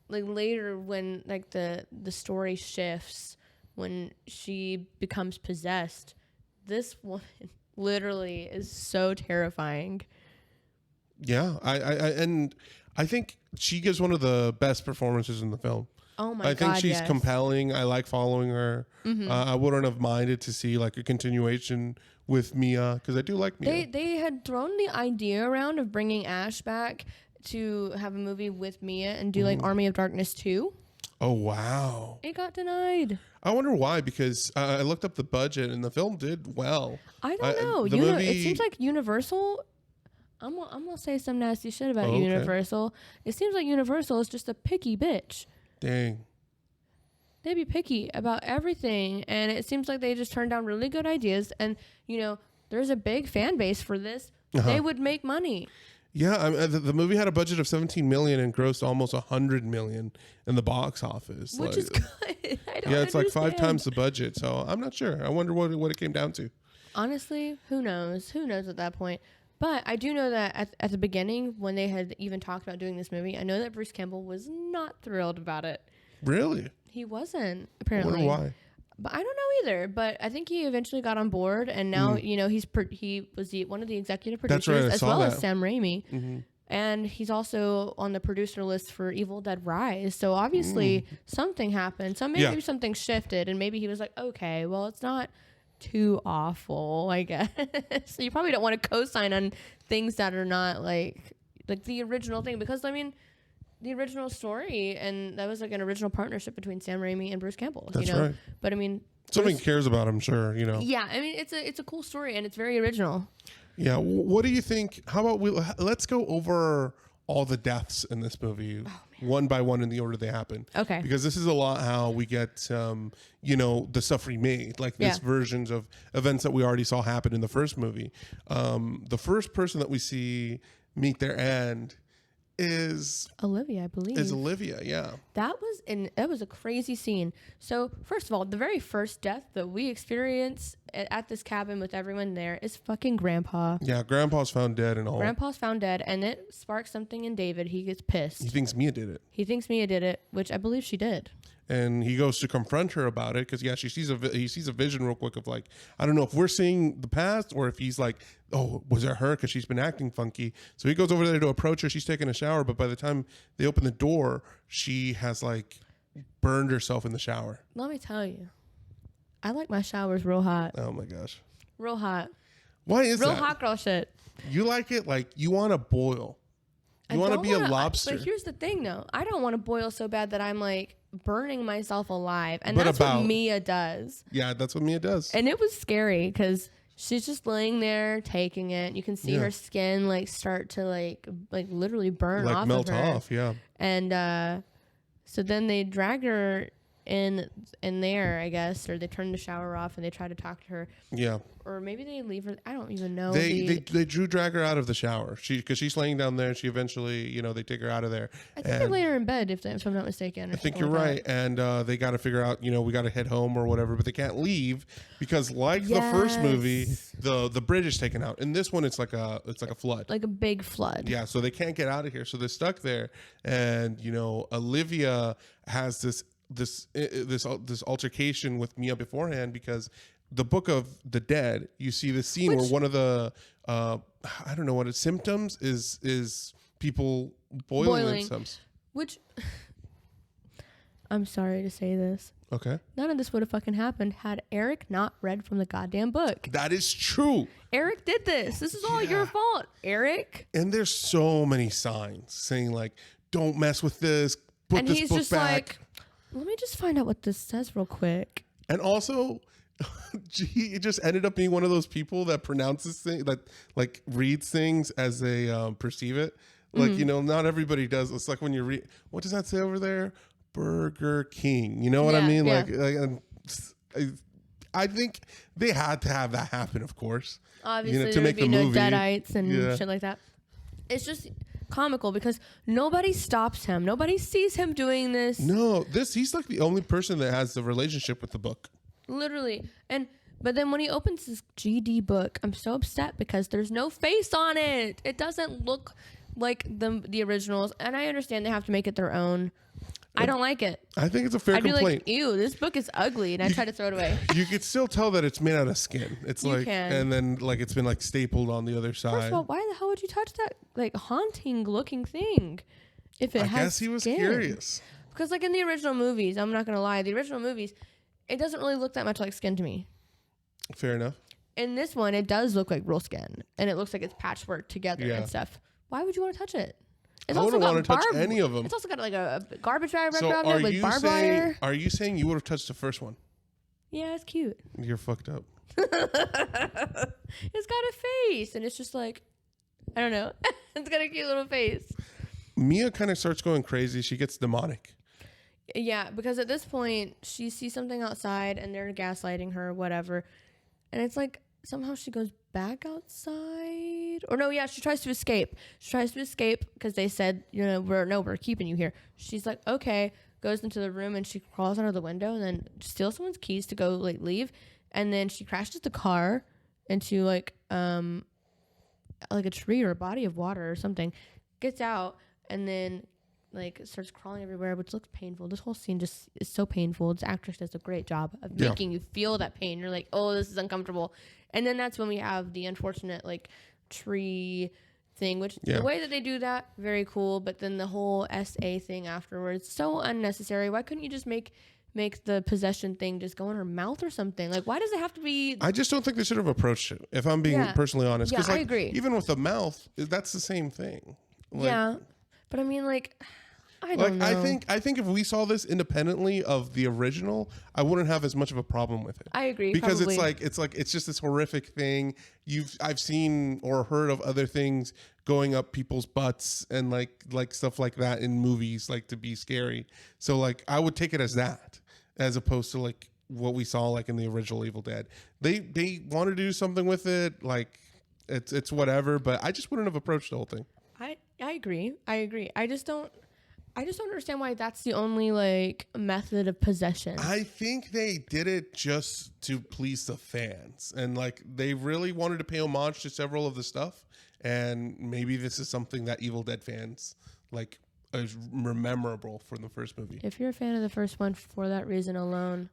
Speaker 2: like later when like the story shifts when she becomes possessed, this woman literally is so terrifying.
Speaker 1: Yeah, I think she gives one of the best performances in the film.
Speaker 2: Oh my God,
Speaker 1: I think she's
Speaker 2: yes.
Speaker 1: compelling. I like following her. I wouldn't have minded to see like a continuation with Mia because I do like Mia.
Speaker 2: They had thrown the idea around of bringing Ash back to have a movie with Mia and do like Army of Darkness 2.
Speaker 1: Oh, wow.
Speaker 2: It got denied.
Speaker 1: I wonder why, because I looked up the budget and the film did well.
Speaker 2: I don't know. It seems like Universal... I'm gonna say some nasty shit about Universal. It seems like Universal is just a picky bitch.
Speaker 1: Dang.
Speaker 2: They be picky about everything, and it seems like they just turn down really good ideas. And there's a big fan base for this. They would make money.
Speaker 1: Yeah, the movie had a budget of $17 million and grossed almost $100 million in the box office,
Speaker 2: which is good. I don't
Speaker 1: it's like 5
Speaker 2: understand.
Speaker 1: times the budget. So I'm not sure. I wonder what it came down to.
Speaker 2: Honestly, who knows? Who knows at that point? But I do know that at the beginning, when they had even talked about doing this movie, I know that Bruce Campbell was not thrilled about it.
Speaker 1: Really?
Speaker 2: He wasn't, apparently.
Speaker 1: I wonder why.
Speaker 2: But I don't know either. But I think he eventually got on board, and now he was one of the executive producers, as well as Sam Raimi. And he's also on the producer list for Evil Dead Rise. So obviously something happened. So maybe something shifted, and maybe he was like, okay, well, it's not too awful, I guess. So you probably don't want to co-sign on things that are not like the original thing, because I mean the original story, and that was like an original partnership between Sam Raimi and Bruce Campbell.
Speaker 1: That's right.
Speaker 2: But I mean,
Speaker 1: something cares about, I'm sure.
Speaker 2: Yeah, I mean it's a cool story and it's very original.
Speaker 1: Yeah. What do you think? How about let's go over all the deaths in this movie, one by one in the order they happen.
Speaker 2: Okay.
Speaker 1: Because this is a lot how we get, the stuff remade, like these versions of events that we already saw happen in the first movie. The first person that we see meet their end is
Speaker 2: Olivia, I believe.
Speaker 1: Is Olivia, yeah.
Speaker 2: That was a crazy scene. So first of all, the very first death that we experience at this cabin with everyone there is fucking Grandpa.
Speaker 1: Yeah, Grandpa's found dead and all.
Speaker 2: Grandpa's found dead, and it sparks something in David. He gets pissed.
Speaker 1: He thinks Mia did it.
Speaker 2: Which I believe she did.
Speaker 1: And he goes to confront her about it because he sees a vision real quick of like, I don't know if we're seeing the past or if he's like, oh, was it her because she's been acting funky. So he goes over there to approach her. She's taking a shower, but by the time they open the door, she has like burned herself in the shower.
Speaker 2: Let me tell you, I like my showers real hot.
Speaker 1: Oh my gosh,
Speaker 2: real hot.
Speaker 1: Why is
Speaker 2: real
Speaker 1: that?
Speaker 2: hot girl shit?
Speaker 1: You like it like you want to boil. You want to be a lobster.
Speaker 2: But here's the thing, though. I don't want to boil so bad that I'm like burning myself alive, and that's what Mia does.
Speaker 1: Yeah, that's what Mia does.
Speaker 2: And it was scary because she's just laying there taking it. You can see her skin like start to like literally burn off,
Speaker 1: melt
Speaker 2: of her.
Speaker 1: off. Yeah.
Speaker 2: And so then they dragged her in there, I guess, or they turned the shower off and they tried to talk to her.
Speaker 1: Yeah.
Speaker 2: Or maybe they leave her. I don't even know.
Speaker 1: They drag her out of the shower. Because she's laying down there. She eventually, they take her out of there.
Speaker 2: I think they lay her in bed, if I'm not mistaken.
Speaker 1: I think you're right. And they got to figure out, we got to head home or whatever. But they can't leave because, like the first movie, the bridge is taken out. In this one, it's like a flood,
Speaker 2: like a big flood.
Speaker 1: Yeah. So they can't get out of here. So they're stuck there. And Olivia has this altercation with Mia beforehand because the Book of the Dead, you see the scene where one of the I don't know what its symptoms is people boiling themselves.
Speaker 2: Which I'm sorry to say this.
Speaker 1: Okay.
Speaker 2: None of this would have fucking happened had Eric not read from the goddamn book.
Speaker 1: That is true.
Speaker 2: Eric did this. This is all your fault, Eric.
Speaker 1: And there's so many signs saying like, don't mess with this. Put this book back. And he's just like,
Speaker 2: let me just find out what this says real quick.
Speaker 1: And also, he just ended up being one of those people that pronounces things, that like reads things as they perceive it. Like, not everybody does. It's like when you read, what does that say over there? Burger King. You know what I mean?
Speaker 2: Yeah.
Speaker 1: Like I think they had to have that happen, of course.
Speaker 2: Obviously,
Speaker 1: to make the movie.
Speaker 2: No deadites and shit like that. It's just comical because nobody stops him. Nobody sees him doing this.
Speaker 1: No, he's like the only person that has the relationship with the book.
Speaker 2: Literally. But then when he opens this GD book, I'm so upset because there's no face on it. It doesn't look like the originals, and I understand they have to make it their own. I don't like it.
Speaker 1: I think it's a fair complaint.
Speaker 2: I'd be like, ew, this book is ugly, and I try to throw it away.
Speaker 1: You could still tell that it's made out of skin. It's and then like it's been like stapled on the other side.
Speaker 2: First of all, why the hell would you touch that like haunting looking thing if it has
Speaker 1: I guess he was
Speaker 2: skin?
Speaker 1: curious.
Speaker 2: Because like in the original movies, I'm not gonna lie, the original movies, it doesn't really look that much like skin to me.
Speaker 1: Fair enough.
Speaker 2: In this one, it does look like real skin, and it looks like it's patchwork together and stuff. Why would you want to touch it?
Speaker 1: I wouldn't want to touch any of them.
Speaker 2: It's also got like a garbage bag wrapped around it with barbed wire.
Speaker 1: Are you saying you would have touched the first one?
Speaker 2: Yeah, it's cute.
Speaker 1: You're fucked up.
Speaker 2: It's got a face, and it's just like, I don't know. It's got a cute little face.
Speaker 1: Mia kind of starts going crazy. She gets demonic.
Speaker 2: Yeah, because at this point, she sees something outside, and they're gaslighting her, whatever. And it's like, somehow she goes back outside. Or no, yeah, she tries to escape. She tries to escape because they said, we're keeping you here. She's like, okay, goes into the room and she crawls out of the window and then steals someone's keys to go like leave. And then she crashes the car into like a tree or a body of water or something. Gets out and then like starts crawling everywhere, which looks painful. This whole scene just is so painful. This actress does a great job of making you feel that pain. You're like, oh, this is uncomfortable. And then that's when we have the unfortunate like tree thing, which the way that they do that, very cool. But then the whole SA thing afterwards, so unnecessary. Why couldn't you just make the possession thing just go in her mouth or something? Like, why does it have to be?
Speaker 1: I just don't think they should have approached it, if I'm being personally honest.
Speaker 2: Yeah,
Speaker 1: like,
Speaker 2: I agree.
Speaker 1: Even with the mouth, that's the same thing. Like,
Speaker 2: yeah. But I mean, like, I don't know.
Speaker 1: I think if we saw this independently of the original, I wouldn't have as much of a problem with it.
Speaker 2: I agree.
Speaker 1: Because
Speaker 2: probably.
Speaker 1: it's just this horrific thing. I've seen or heard of other things going up people's butts and like stuff like that in movies, like to be scary. So like I would take it as that, as opposed to like what we saw like in the original Evil Dead. They wanted to do something with it, like it's whatever, but I just wouldn't have approached the whole thing.
Speaker 2: I agree. I just don't. I just don't understand why that's the only like method of possession.
Speaker 1: I think they did it just to please the fans, and like they really wanted to pay homage to several of the stuff, and maybe this is something that Evil Dead fans like is memorable from the first movie.
Speaker 2: If you're a fan of the first one for that reason alone,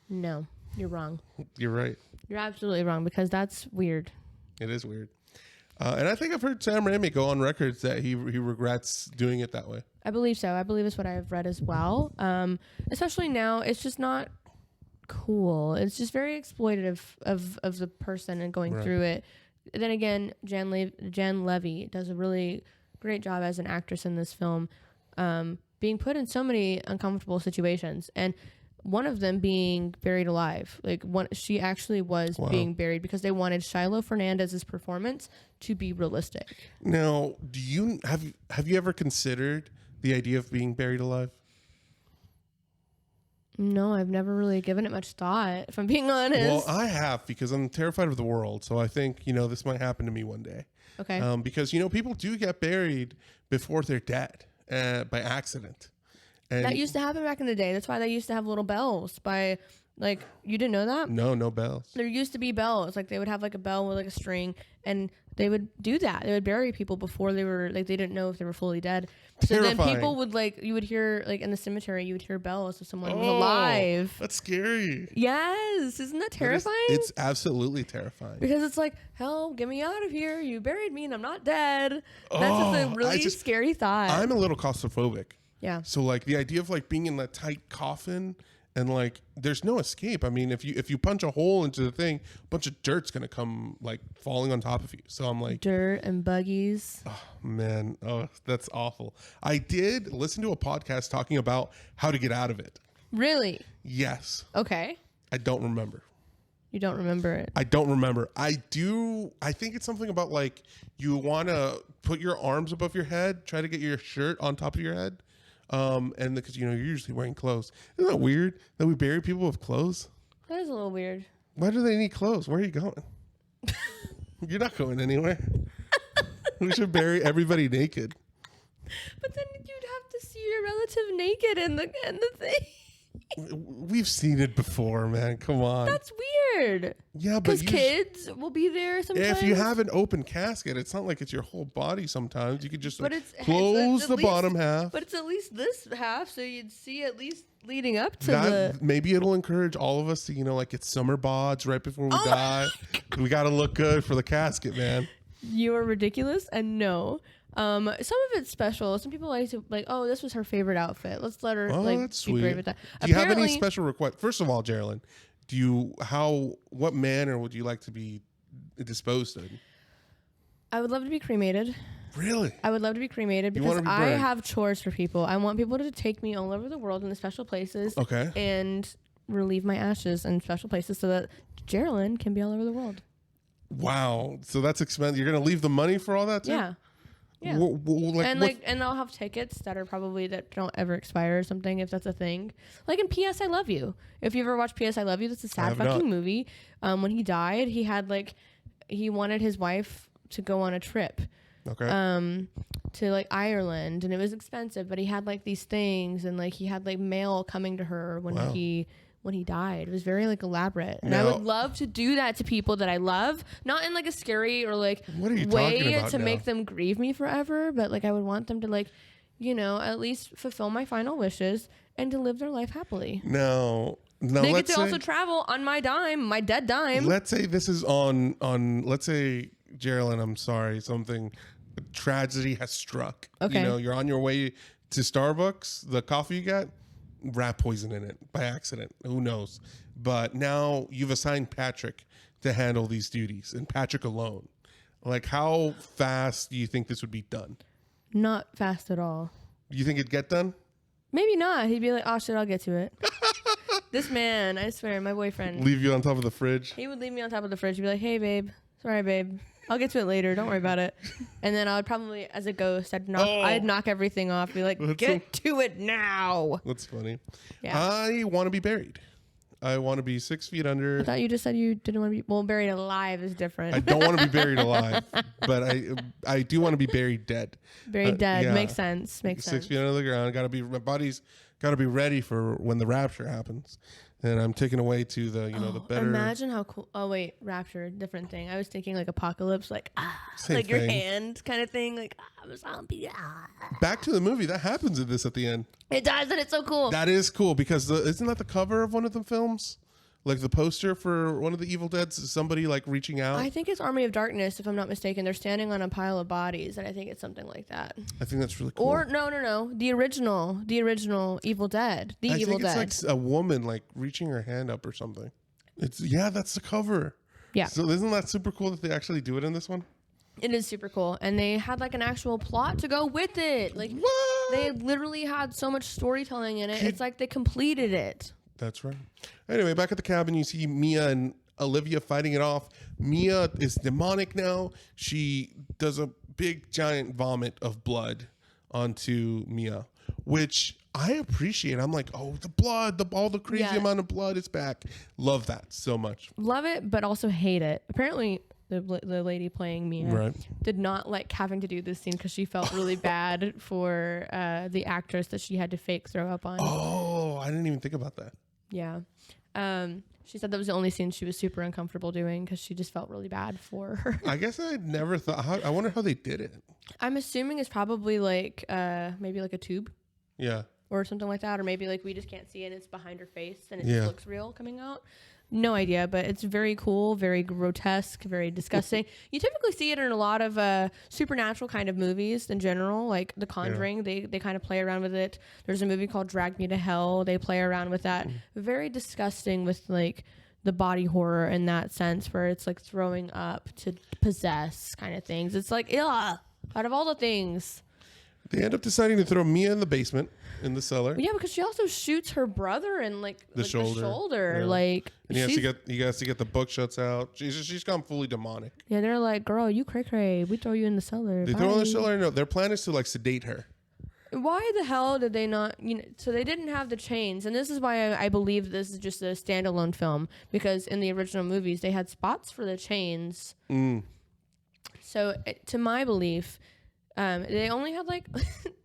Speaker 2: no, you're wrong.
Speaker 1: You're right.
Speaker 2: You're absolutely wrong, because that's weird.
Speaker 1: It is weird. And I think I've heard Sam Raimi go on records that he regrets doing it that way.
Speaker 2: I believe so. I believe it's what I've read as well. Especially now, it's just not cool. It's just very exploitative of the person and going through it. Then again, Jan Levy does a really great job as an actress in this film, being put in so many uncomfortable situations, and one of them being buried alive. She actually was being buried because they wanted Shiloh Fernandez's performance to be realistic.
Speaker 1: Now, have you ever considered the idea of being buried alive?
Speaker 2: No, I've never really given it much thought, if I'm being honest.
Speaker 1: Well, I have, because I'm terrified of the world. So I think, this might happen to me one day.
Speaker 2: Okay.
Speaker 1: Because, people do get buried before they're dead by accident. And
Speaker 2: that used to happen back in the day. That's why they used to have little bells by, you didn't know that?
Speaker 1: No bells.
Speaker 2: There used to be bells. They would have a bell with a string, and they would do that. They would bury people before they were, they didn't know if they were fully dead. So
Speaker 1: Terrifying.
Speaker 2: then people would, you would hear, in the cemetery, you would hear bells if someone was alive.
Speaker 1: That's scary.
Speaker 2: Yes. Isn't that terrifying?
Speaker 1: It's absolutely terrifying.
Speaker 2: Because it's hell, get me out of here. You buried me and I'm not dead. That's just a really scary thought.
Speaker 1: I'm a little claustrophobic.
Speaker 2: Yeah.
Speaker 1: So the idea of being in that tight coffin and there's no escape. I mean, if you punch a hole into the thing, a bunch of dirt's gonna come falling on top of you. So I'm
Speaker 2: dirt and buggies.
Speaker 1: Oh man, that's awful. I did listen to a podcast talking about how to get out of it.
Speaker 2: Really?
Speaker 1: Yes.
Speaker 2: Okay.
Speaker 1: I don't remember.
Speaker 2: You don't remember it?
Speaker 1: I don't remember. I do. I think it's something about you want to put your arms above your head, try to get your shirt on top of your head. And because you're usually wearing clothes. Isn't that weird that we bury people with clothes?
Speaker 2: That is a little weird.
Speaker 1: Why do they need clothes? Where are you going? You're not going anywhere. We should bury everybody naked.
Speaker 2: But then you'd have to see your relative naked in the thing.
Speaker 1: We've seen it before, man. Come on.
Speaker 2: That's weird.
Speaker 1: Yeah, but
Speaker 2: because kids will be there sometimes.
Speaker 1: If you have an open casket, it's not like it's your whole body. Sometimes you could just
Speaker 2: close
Speaker 1: the bottom half.
Speaker 2: But it's at least this half, so you'd see at least leading up to
Speaker 1: maybe it'll encourage all of us to get summer bods right before we die. We got to look good for the casket, man.
Speaker 2: You are ridiculous, and no. Some of it's special. Some people like to this was her favorite outfit. Let's let her
Speaker 1: that's
Speaker 2: be
Speaker 1: sweet.
Speaker 2: brave with that.
Speaker 1: Do you have any special requests? First of all, Jeralyn, what manner would you like to be disposed in?
Speaker 2: I would love to be cremated.
Speaker 1: Really?
Speaker 2: I would love to be cremated because I have chores for people. I want people to take me all over the world in the special places.
Speaker 1: Okay.
Speaker 2: And relieve my ashes in special places so that Jeralyn can be all over the world.
Speaker 1: Wow. So that's expensive. You're going to leave the money for all that too?
Speaker 2: Yeah. Yeah. And I'll have tickets that are probably that don't ever expire or something, if that's a thing. In P.S. I Love You. If you ever watched P.S. I Love You, that's a sad fucking movie. When he died, he had he wanted his wife to go on a trip.
Speaker 1: Okay.
Speaker 2: To Ireland, and it was expensive, but he had these things, and he had mail coming to her when he died. It was very elaborate. And I would love to do that to people that I love, not in a scary or
Speaker 1: what are you
Speaker 2: way
Speaker 1: about
Speaker 2: to
Speaker 1: now?
Speaker 2: make them grieve me forever, but I would want them to at least fulfill my final wishes and to live their life happily.
Speaker 1: No,
Speaker 2: they get to also travel on my dime, my dead dime.
Speaker 1: Let's say this is on let's say, Jeralyn, I'm sorry, tragedy has struck.
Speaker 2: Okay.
Speaker 1: You're on your way to Starbucks, the coffee you got, rat poison in it by accident. Who knows? But now you've assigned Patrick to handle these duties, and Patrick alone. How fast do you think this would be done?
Speaker 2: Not fast at all.
Speaker 1: You think it'd get done?
Speaker 2: Maybe not. He'd be like, oh shit, I'll get to it. This man, I swear, my boyfriend.
Speaker 1: Leave you on top of the fridge?
Speaker 2: He would leave me on top of the fridge. He'd be like, hey babe, sorry babe, I'll get to it later. Don't worry about it. And then I would probably, as a ghost, I'd knock everything off. Be like, get to it now.
Speaker 1: That's funny.
Speaker 2: Yeah.
Speaker 1: I want to be buried. I want to be 6 feet under.
Speaker 2: I thought you just said you didn't want to be. Well, buried alive is different.
Speaker 1: I don't want to be buried alive, but I do want to be buried dead.
Speaker 2: Buried dead
Speaker 1: yeah.
Speaker 2: makes sense. Makes
Speaker 1: 6
Speaker 2: sense.
Speaker 1: feet under the ground. My body's got to be ready for when the rapture happens. And I'm taken away to the, the better.
Speaker 2: Imagine how cool. Oh, wait. Rapture, different thing. I was thinking like apocalypse, like,
Speaker 1: Same
Speaker 2: like your
Speaker 1: thing.
Speaker 2: hand kind of thing. Like, I'm a zombie.
Speaker 1: Back to the movie. That happens in this at the end.
Speaker 2: It does, and it's so cool.
Speaker 1: That is cool because isn't that the cover of one of the films? Like the poster for one of the Evil Deads is somebody like reaching out.
Speaker 2: I think it's Army of Darkness, if I'm not mistaken. They're standing on a pile of bodies, and I think it's something like that.
Speaker 1: I think that's really cool.
Speaker 2: Or no, the original Evil Dead,
Speaker 1: I think it's like a woman like reaching her hand up or something. That's the cover.
Speaker 2: Yeah.
Speaker 1: So isn't that super cool that they actually do it in this one?
Speaker 2: It is super cool, and they had like an actual plot to go with it. Like
Speaker 1: What?
Speaker 2: they literally had so much storytelling in it. It's like they completed it.
Speaker 1: That's right. Anyway, back at the cabin, you see Mia and Olivia fighting it off. Mia is demonic now. She does a big giant vomit of blood onto Mia, which I appreciate. I'm like, oh, the blood, all the crazy amount of blood is back. Love that so much.
Speaker 2: Love it, but also hate it. Apparently, the lady playing Mia did not like having to do this scene because she felt really bad for the actress that she had to fake throw up on.
Speaker 1: Oh, I didn't even think about that.
Speaker 2: Yeah. She said that was the only scene she was super uncomfortable doing because she just felt really bad for her.
Speaker 1: I guess I never thought. I wonder how they did it.
Speaker 2: I'm assuming it's probably like maybe like a tube.
Speaker 1: Yeah.
Speaker 2: Or something like that. Or maybe like we just can't see it and it's behind her face and it just looks real coming out. No idea, but it's very cool, very grotesque, very disgusting. You typically see it in a lot of supernatural kind of movies in general, like The Conjuring. They kind of play around with it. There's a movie called Drag Me to Hell. They play around with that. Very disgusting with like the body horror in that sense, where it's like throwing up to possess kind of things. It's like, ugh, out of all the things.
Speaker 1: They end up deciding to throw Mia in the basement, in the cellar.
Speaker 2: Yeah, because she also shoots her brother in like the shoulder.
Speaker 1: Yeah.
Speaker 2: Like,
Speaker 1: and he has to get the bookshots out. She's gone fully demonic.
Speaker 2: Yeah, they're like, girl, you cray. We throw you in the cellar.
Speaker 1: They throw her in the cellar. No, their plan is to like sedate her.
Speaker 2: Why the hell did they not? So they didn't have the chains, and this is why I believe this is just a standalone film, because in the original movies they had spots for the chains. So to my belief, they only had like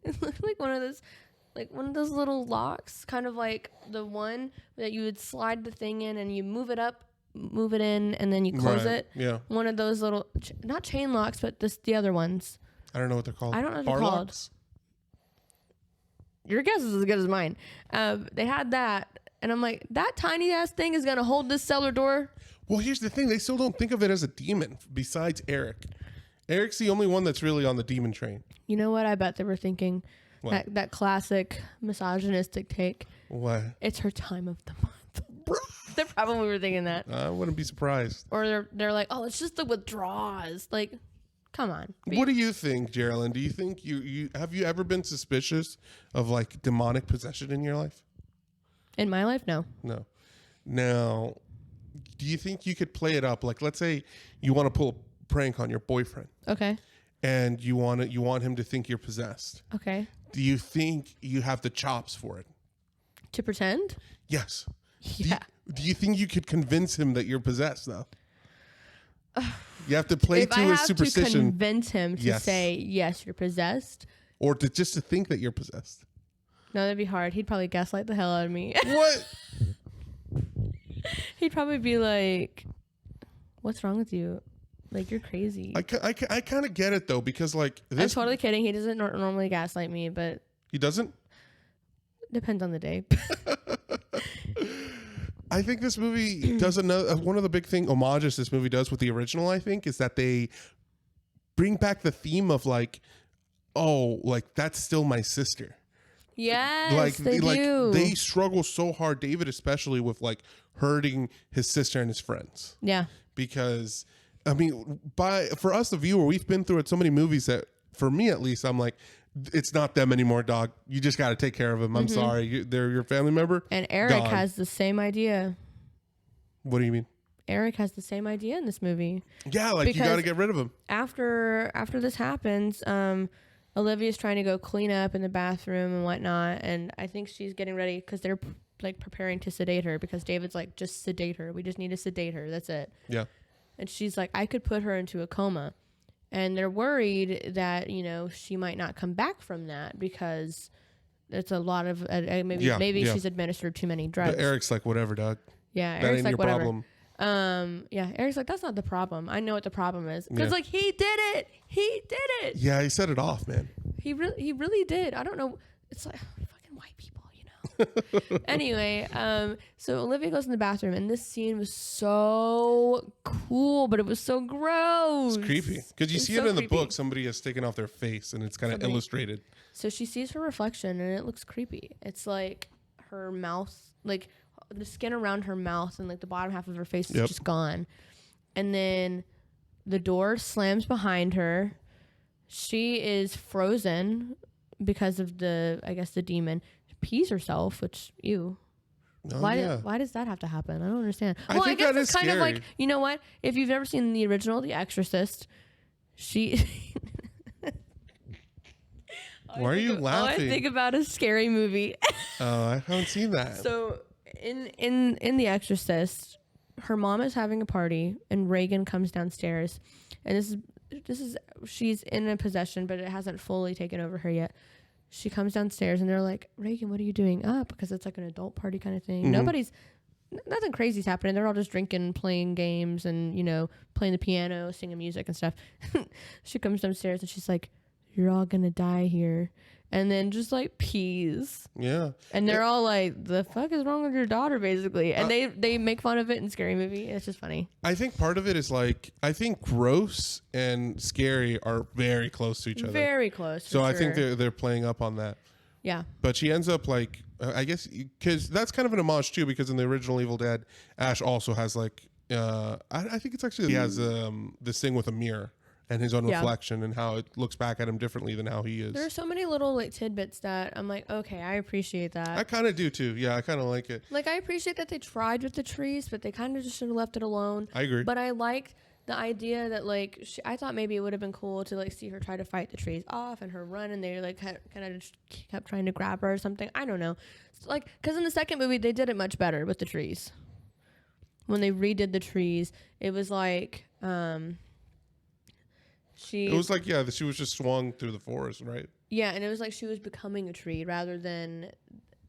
Speaker 2: it looked like one of those little locks, kind of like the one that you would slide the thing in and you move it up, move it in, and then you close it.
Speaker 1: Yeah.
Speaker 2: One of those little, not chain locks, but the other ones.
Speaker 1: I don't know what they're called.
Speaker 2: I don't know what they're called.
Speaker 1: Locks?
Speaker 2: Your guess is as good as mine. They had that, and I'm like, that tiny ass thing is gonna hold this cellar door.
Speaker 1: Well, here's the thing. They still don't think of it as a demon besides Eric. Eric's the only one that's really on the demon train.
Speaker 2: You know what? I bet they were thinking that classic misogynistic take.
Speaker 1: What?
Speaker 2: It's her time of the month. They probably were thinking that.
Speaker 1: I wouldn't be surprised.
Speaker 2: Or they're like, oh, it's just the withdrawals. Like, come on.
Speaker 1: What do you think, Jeralyn? Do you think you have you ever been suspicious of like demonic possession in your life?
Speaker 2: In my life, no.
Speaker 1: No. Now, do you think you could play it up? Like, let's say you want to pull a prank on your boyfriend.
Speaker 2: Okay.
Speaker 1: And you want him to think you're possessed.
Speaker 2: Okay.
Speaker 1: Do you think you have the chops for it?
Speaker 2: To pretend?
Speaker 1: Yes.
Speaker 2: Yeah.
Speaker 1: Do you think you could convince him that you're possessed, though? You have to play to his superstition.
Speaker 2: If I have to convince him to say, yes, you're possessed.
Speaker 1: Or just to think that you're possessed.
Speaker 2: No, that'd be hard. He'd probably gaslight the hell out of me.
Speaker 1: What?
Speaker 2: He'd probably be like, what's wrong with you? Like, you're crazy.
Speaker 1: I kind of get it, though, because, like...
Speaker 2: I'm totally kidding. He doesn't normally gaslight me, but...
Speaker 1: He doesn't?
Speaker 2: Depends on the day.
Speaker 1: I think this movie does one of the big homages this movie does with the original, I think, is that they bring back the theme of, like, oh, like, that's still my sister.
Speaker 2: Yes, they do.
Speaker 1: They struggle so hard, David especially, with, like, hurting his sister and his friends.
Speaker 2: Yeah.
Speaker 1: Because... I mean, for us, the viewer, we've been through it so many movies that, for me at least, I'm like, it's not them anymore, dog. You just got to take care of them. I'm sorry. They're your family member.
Speaker 2: And Eric has the same idea.
Speaker 1: What do you mean?
Speaker 2: Eric has the same idea in this movie.
Speaker 1: Yeah, like, you got to get rid of him.
Speaker 2: After this happens, Olivia's trying to go clean up in the bathroom and whatnot, and I think she's getting ready because they're like preparing to sedate her because David's like, just sedate her. We just need to sedate her. That's it.
Speaker 1: Yeah.
Speaker 2: And she's like, I could put her into a coma. And they're worried that, you know, she might not come back from that because it's a lot of, maybe she's administered too many drugs.
Speaker 1: But Eric's like, whatever, dog.
Speaker 2: Yeah,
Speaker 1: that
Speaker 2: Eric's
Speaker 1: ain't
Speaker 2: like,
Speaker 1: your
Speaker 2: whatever.
Speaker 1: problem.
Speaker 2: Yeah, Eric's like, that's not the problem. I know what the problem is. Because, like, he did it. He did it.
Speaker 1: Yeah, he set it off, man.
Speaker 2: He really did. I don't know. It's like fucking white people, you know. Anyway, so Olivia goes in the bathroom, and this scene was so cool, but it was so gross.
Speaker 1: It's creepy because you see it in the book. Somebody has taken off their face, and it's kind of illustrated.
Speaker 2: So she sees her reflection, and it looks creepy. It's like her mouth, like the skin around her mouth, and like the bottom half of her face is just gone. And then the door slams behind her. She is frozen because of the demon. She pees herself, which, ew.
Speaker 1: Oh,
Speaker 2: Why does that have to happen? I don't understand.
Speaker 1: I think
Speaker 2: guess
Speaker 1: that
Speaker 2: it's
Speaker 1: is
Speaker 2: kind
Speaker 1: scary.
Speaker 2: of like, you know what? If you've never seen the original, The Exorcist, she...
Speaker 1: Why are you laughing?
Speaker 2: I think about a scary movie.
Speaker 1: Oh, I haven't seen that.
Speaker 2: So in The Exorcist, her mom is having a party, and Reagan comes downstairs, and this is she's in a possession, but it hasn't fully taken over her yet. She comes downstairs, and they're like, Reagan, what are you doing up? Because it's like an adult party kind of thing. Nothing crazy's happening. They're all just drinking, playing games, and, you know, playing the piano, singing music and stuff. She comes downstairs, and she's like, you're all gonna die here. And then just like pees.
Speaker 1: Yeah.
Speaker 2: And they're all like, the fuck is wrong with your daughter, basically? And they make fun of it in Scary Movie. It's just funny.
Speaker 1: I think part of it is like, I think gross and scary are very close to each other.
Speaker 2: Very close.
Speaker 1: So I think they're playing up on that.
Speaker 2: Yeah.
Speaker 1: But she ends up like, I guess, because that's kind of an homage too, because in the original Evil Dead, Ash also has like, I think it's actually, he has this thing with a mirror and his own reflection and how it looks back at him differently than how he is.
Speaker 2: There are so many little like tidbits that I'm like, okay, I appreciate that.
Speaker 1: I kind of do too. Yeah, I kind of like it.
Speaker 2: Like, I appreciate that they tried with the trees, but they kind of just should have left it alone.
Speaker 1: I agree.
Speaker 2: But I liked the idea that like I thought maybe it would have been cool to like see her try to fight the trees off and her run, and they like kind of just kept trying to grab her or something. I don't know. It's like, because in the second movie they did it much better with the trees. When they redid the trees, it was like it
Speaker 1: was like, yeah, she was just swung through the forest, right?
Speaker 2: Yeah, and it was like she was becoming a tree rather than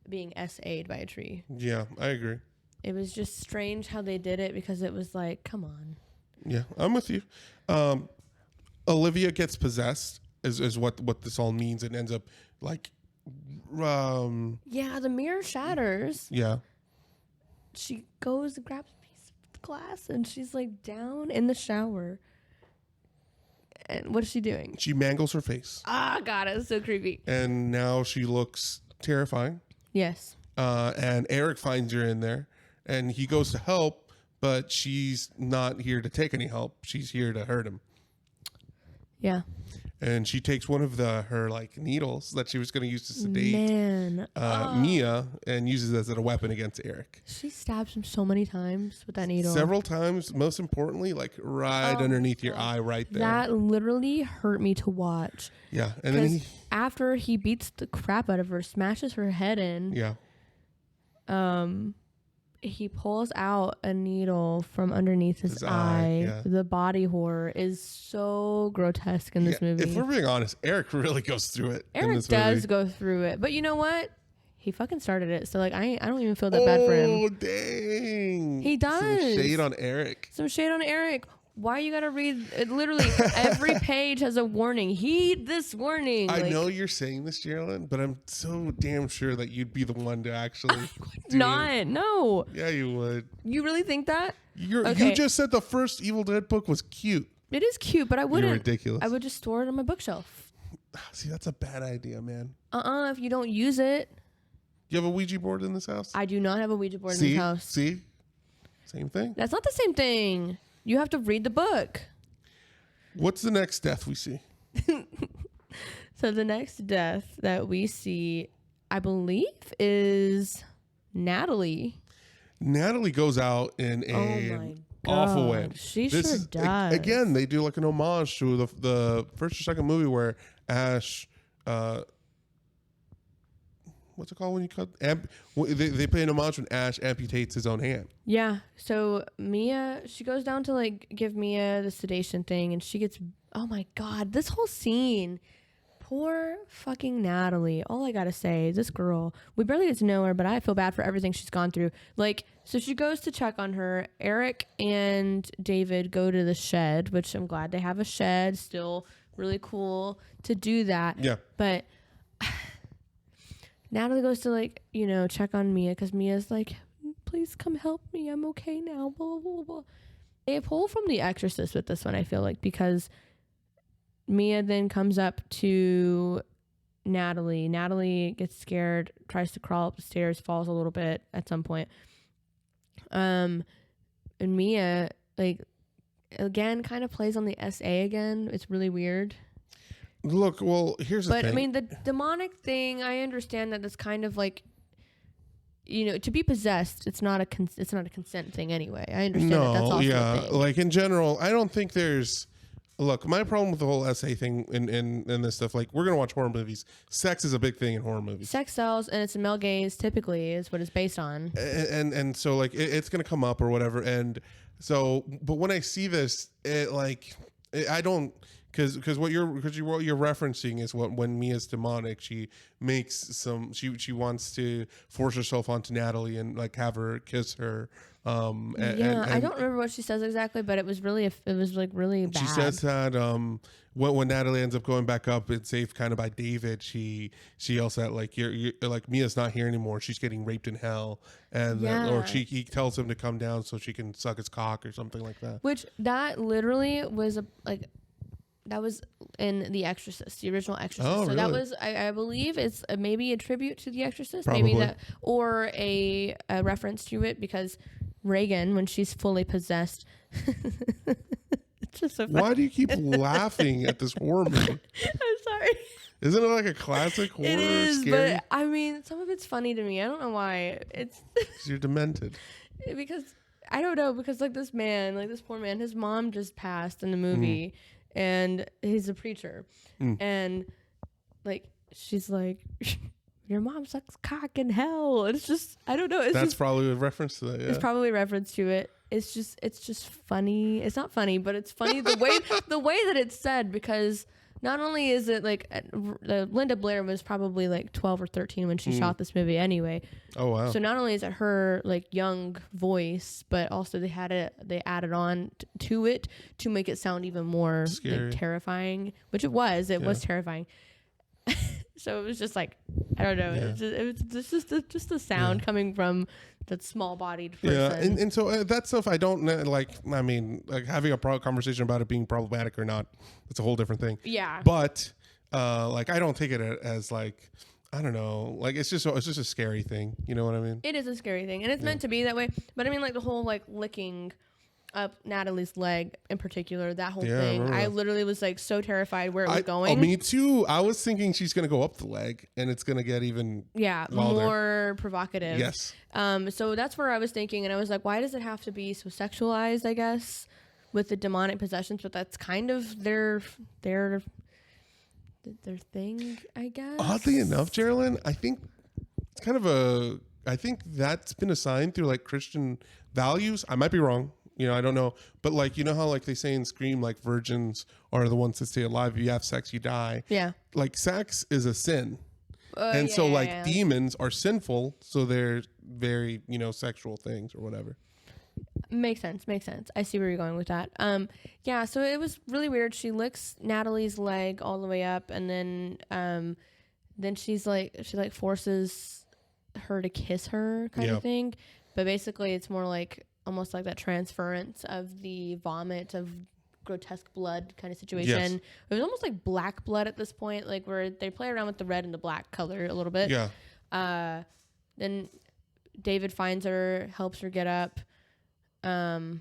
Speaker 2: being SA'd by a tree.
Speaker 1: Yeah, I agree.
Speaker 2: It was just strange how they did it, because it was like, come on.
Speaker 1: Yeah, I'm with you. Olivia gets possessed is what this all means. It ends up like...
Speaker 2: yeah, the mirror shatters.
Speaker 1: Yeah.
Speaker 2: She goes and grabs a piece of glass, and she's like down in the shower. And what is she doing?
Speaker 1: She mangles her face.
Speaker 2: Ah, God, it's so creepy.
Speaker 1: And now she looks terrifying.
Speaker 2: Yes.
Speaker 1: And Eric finds her in there, and he goes to help, but she's not here to take any help. She's here to hurt him.
Speaker 2: Yeah.
Speaker 1: And she takes one of her like needles that she was going to use to sedate Mia, and uses it as a weapon against Eric.
Speaker 2: She stabs him so many times with that needle.
Speaker 1: Several times, most importantly, like right underneath your eye, right there.
Speaker 2: That literally hurt me to watch.
Speaker 1: Yeah, and then
Speaker 2: after he beats the crap out of her, smashes her head in.
Speaker 1: Yeah.
Speaker 2: He pulls out a needle from underneath his eye.
Speaker 1: Yeah.
Speaker 2: The body horror is so grotesque in this movie.
Speaker 1: If we're being honest, Eric really goes through it.
Speaker 2: Eric does go through it, but you know what? He fucking started it, so like I don't even feel that bad for him.
Speaker 1: Oh dang!
Speaker 2: He does.
Speaker 1: Some shade on Eric.
Speaker 2: Some shade on Eric. Why you gotta read it? Literally every page has a warning. Heed this warning.
Speaker 1: I know you're saying this, Jeralyn, but I'm so damn sure that you'd be the one to actually do it.
Speaker 2: No.
Speaker 1: Yeah, you would.
Speaker 2: You really think that?
Speaker 1: You just said the first Evil Dead book was cute.
Speaker 2: It is cute, but I wouldn't.
Speaker 1: You're ridiculous.
Speaker 2: I would just store it on my bookshelf.
Speaker 1: See, that's a bad idea, man.
Speaker 2: If you don't use it.
Speaker 1: You have a Ouija board in this house?
Speaker 2: I do not have a Ouija board in this house.
Speaker 1: See? Same thing?
Speaker 2: That's not the same thing. You have to read the book.
Speaker 1: What's the next death we see?
Speaker 2: So the next death that we see, I believe, is Natalie.
Speaker 1: Natalie goes out in a awful way.
Speaker 2: She does.
Speaker 1: Again, they do like an homage to the first or second movie where Ash what's it called when you cut? They pay an homage when Ash amputates his own hand.
Speaker 2: Yeah. So Mia, she goes down to like give Mia the sedation thing, and she gets. Oh my God, this whole scene. Poor fucking Natalie. All I gotta say, this girl, we barely get to know her, but I feel bad for everything she's gone through. Like, so she goes to check on her. Eric and David go to the shed, which I'm glad they have a shed. Still really cool to do that.
Speaker 1: Yeah.
Speaker 2: But Natalie goes to, like, you know, check on Mia because Mia's like, please come help me. I'm okay now. Blah, blah, blah. They pull from The Exorcist with this one, I feel like, because Mia then comes up to Natalie. Natalie gets scared, tries to crawl up the stairs, falls a little bit at some point. And Mia, like, again, kind of plays on the SA again. It's really weird.
Speaker 1: Look, well, here's the thing.
Speaker 2: But, I mean, the demonic thing, I understand that it's kind of like, you know, to be possessed, it's not a consent thing anyway. I understand that. That's also a thing.
Speaker 1: Like, in general, I don't think there's... Look, my problem with the whole SA thing and this stuff, like, we're going to watch horror movies. Sex is a big thing in horror movies.
Speaker 2: Sex sells, and it's a male gaze, typically, is what it's based on.
Speaker 1: And so, like, it's going to come up or whatever. And so, but when I see this, I don't... Because what you're referencing is when Mia's demonic, she makes she wants to force herself onto Natalie and, like, have her kiss her.
Speaker 2: I don't remember what she says exactly, but it was really really bad.
Speaker 1: She says that when Natalie ends up going back up and saved kind of by David, she yells at, like, you're like, Mia's not here anymore. She's getting raped in hell, and or he tells him to come down so she can suck his cock or something like that.
Speaker 2: Which that literally was that was in The Exorcist, the original Exorcist.
Speaker 1: Oh,
Speaker 2: so
Speaker 1: really?
Speaker 2: that was, I believe, it's maybe a tribute to The Exorcist,
Speaker 1: Probably.
Speaker 2: maybe that, or a reference to it, because Reagan, when she's fully possessed, it's just so funny.
Speaker 1: Why do you keep laughing at this horror movie?
Speaker 2: I'm sorry.
Speaker 1: Isn't it like a classic horror?
Speaker 2: It is,
Speaker 1: scary?
Speaker 2: but I mean, some of it's funny to me. I don't know why. It's
Speaker 1: You're demented.
Speaker 2: because I don't know, because like this man, like this poor man, his mom just passed in the movie. And he's a preacher. And, like, she's like, your mom sucks cock in hell. And it's just, I don't know.
Speaker 1: That's probably a reference to that, yeah.
Speaker 2: It's probably a reference to it. It's just funny. It's not funny, but it's funny the way that it's said, because not only is it like Linda Blair was probably like 12 or 13 when she shot this movie anyway.
Speaker 1: Oh wow.
Speaker 2: So not only is it her like young voice, but also they added on to it to make it sound even more like, terrifying, which it was terrifying. So it was just like, I don't know. Yeah. It was just the sound coming from that small-bodied person.
Speaker 1: Yeah, and so that stuff I don't like. I mean, like having a conversation about it being problematic or not, that's a whole different thing.
Speaker 2: Yeah.
Speaker 1: But like I don't take it as like, I don't know, like it's just a scary thing. You know what I mean? It
Speaker 2: is a scary thing, and it's meant to be that way. But I mean, like the whole like licking up Natalie's leg in particular, that whole thing. I literally was like so terrified where it was going.
Speaker 1: Oh, me too. I was thinking she's gonna go up the leg and it's gonna get even
Speaker 2: more provocative.
Speaker 1: Yes.
Speaker 2: So that's where I was thinking, and I was like, why does it have to be so sexualized, I guess, with the demonic possessions? But that's kind of their thing, I guess.
Speaker 1: Oddly enough, Jeralyn, I think it's kind of I think that's been assigned through like Christian values. I might be wrong. You know, I don't know. But like, you know how like they say in Scream, like virgins are the ones that stay alive. If you have sex, you die. Yeah. Like sex is a sin. And so like demons are sinful. So they're very, you know, sexual things or whatever.
Speaker 2: Makes sense. I see where you're going with that. Yeah, so it was really weird. She licks Natalie's leg all the way up, and then she forces her to kiss her kind of thing. But basically it's more like almost like that transference of the vomit of grotesque blood kind of situation. Yes. It was almost like black blood at this point, like where they play around with the red and the black color a little bit. Yeah. Then David finds her, helps her get up. It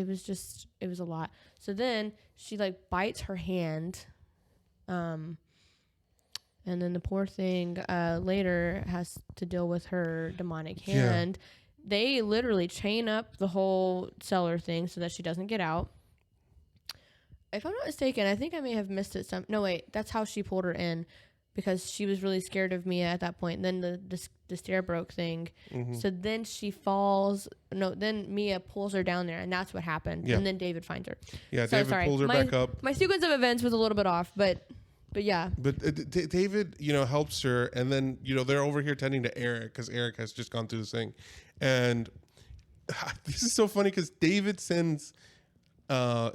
Speaker 2: was a lot. So then she like bites her hand. And then the poor thing later has to deal with her demonic hand. Yeah. They literally chain up the whole cellar thing so that she doesn't get out. If I'm not mistaken, I think I may have missed it. No, wait, that's how she pulled her in. because she was really scared of Mia at that point. And then the stair broke thing. So then she falls. No, then Mia pulls her down there, and that's what happened. And then David finds her.
Speaker 1: Yeah, so, David pulls her back up.
Speaker 2: My sequence of events was a little bit off, but yeah.
Speaker 1: But David, helps her, and then they're over here tending to Eric because Eric has just gone through this thing, and this is so funny because David sends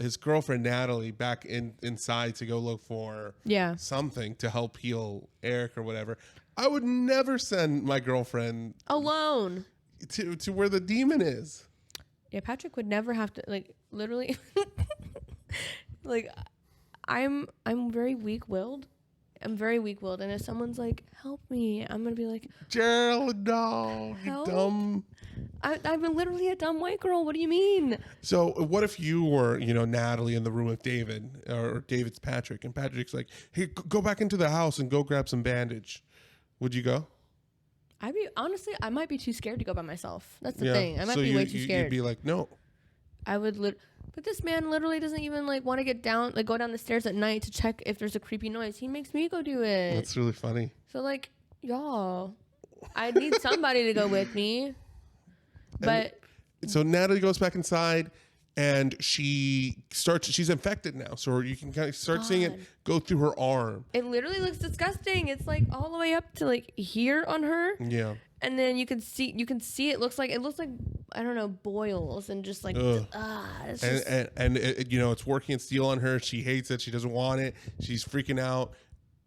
Speaker 1: his girlfriend Natalie back inside to go look for something to help heal Eric or whatever. I would never send my girlfriend
Speaker 2: alone
Speaker 1: to where the demon is.
Speaker 2: Yeah, Patrick would never have to literally I'm very weak-willed. I'm very weak-willed, and if someone's like, "Help me," I'm gonna be like,
Speaker 1: "Gerald, no, you dumb."
Speaker 2: I'm literally a dumb white girl. What do you mean?
Speaker 1: So what if you were, Natalie in the room with David, or David's Patrick, and Patrick's like, "Hey, go back into the house and go grab some bandage." Would you go?
Speaker 2: Honestly, I might be too scared to go by myself. That's the thing. I might be way too scared.
Speaker 1: You'd be like, "No."
Speaker 2: I would but this man literally doesn't even want to get down, go down the stairs at night to check if there's a creepy noise. He makes me go do it.
Speaker 1: That's really funny.
Speaker 2: So y'all, I need somebody to go with me. But
Speaker 1: so Natalie goes back inside, and she's infected now. So you can kind of start seeing it go through her arm.
Speaker 2: It literally looks disgusting. It's all the way up to here on her.
Speaker 1: Yeah.
Speaker 2: And then you can see it looks like I don't know, boils and just it's
Speaker 1: it's working steel on her. She hates it. She doesn't want it. She's freaking out.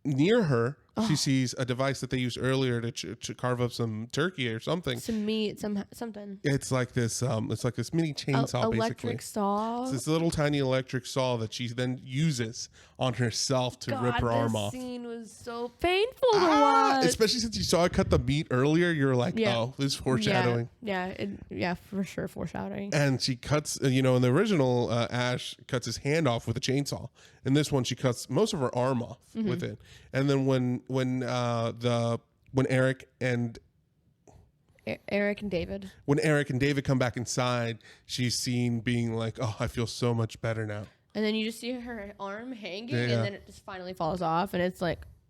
Speaker 1: Near her, she sees a device that they used earlier to carve up some turkey or something.
Speaker 2: Some meat, something.
Speaker 1: It's like this mini chainsaw,
Speaker 2: electric saw.
Speaker 1: It's this little tiny electric saw that she then uses on herself to rip her arm off.
Speaker 2: This scene was so painful to watch.
Speaker 1: Especially since you saw her cut the meat earlier, you're like, oh, this is foreshadowing.
Speaker 2: Yeah, for sure, foreshadowing.
Speaker 1: And she cuts, in the original, Ash cuts his hand off with a chainsaw. In this one, she cuts most of her arm off with it. And then when Eric and David come back inside, she's seen being like, "Oh, I feel so much better now."
Speaker 2: And then you just see her arm hanging, and then it just finally falls off, and it's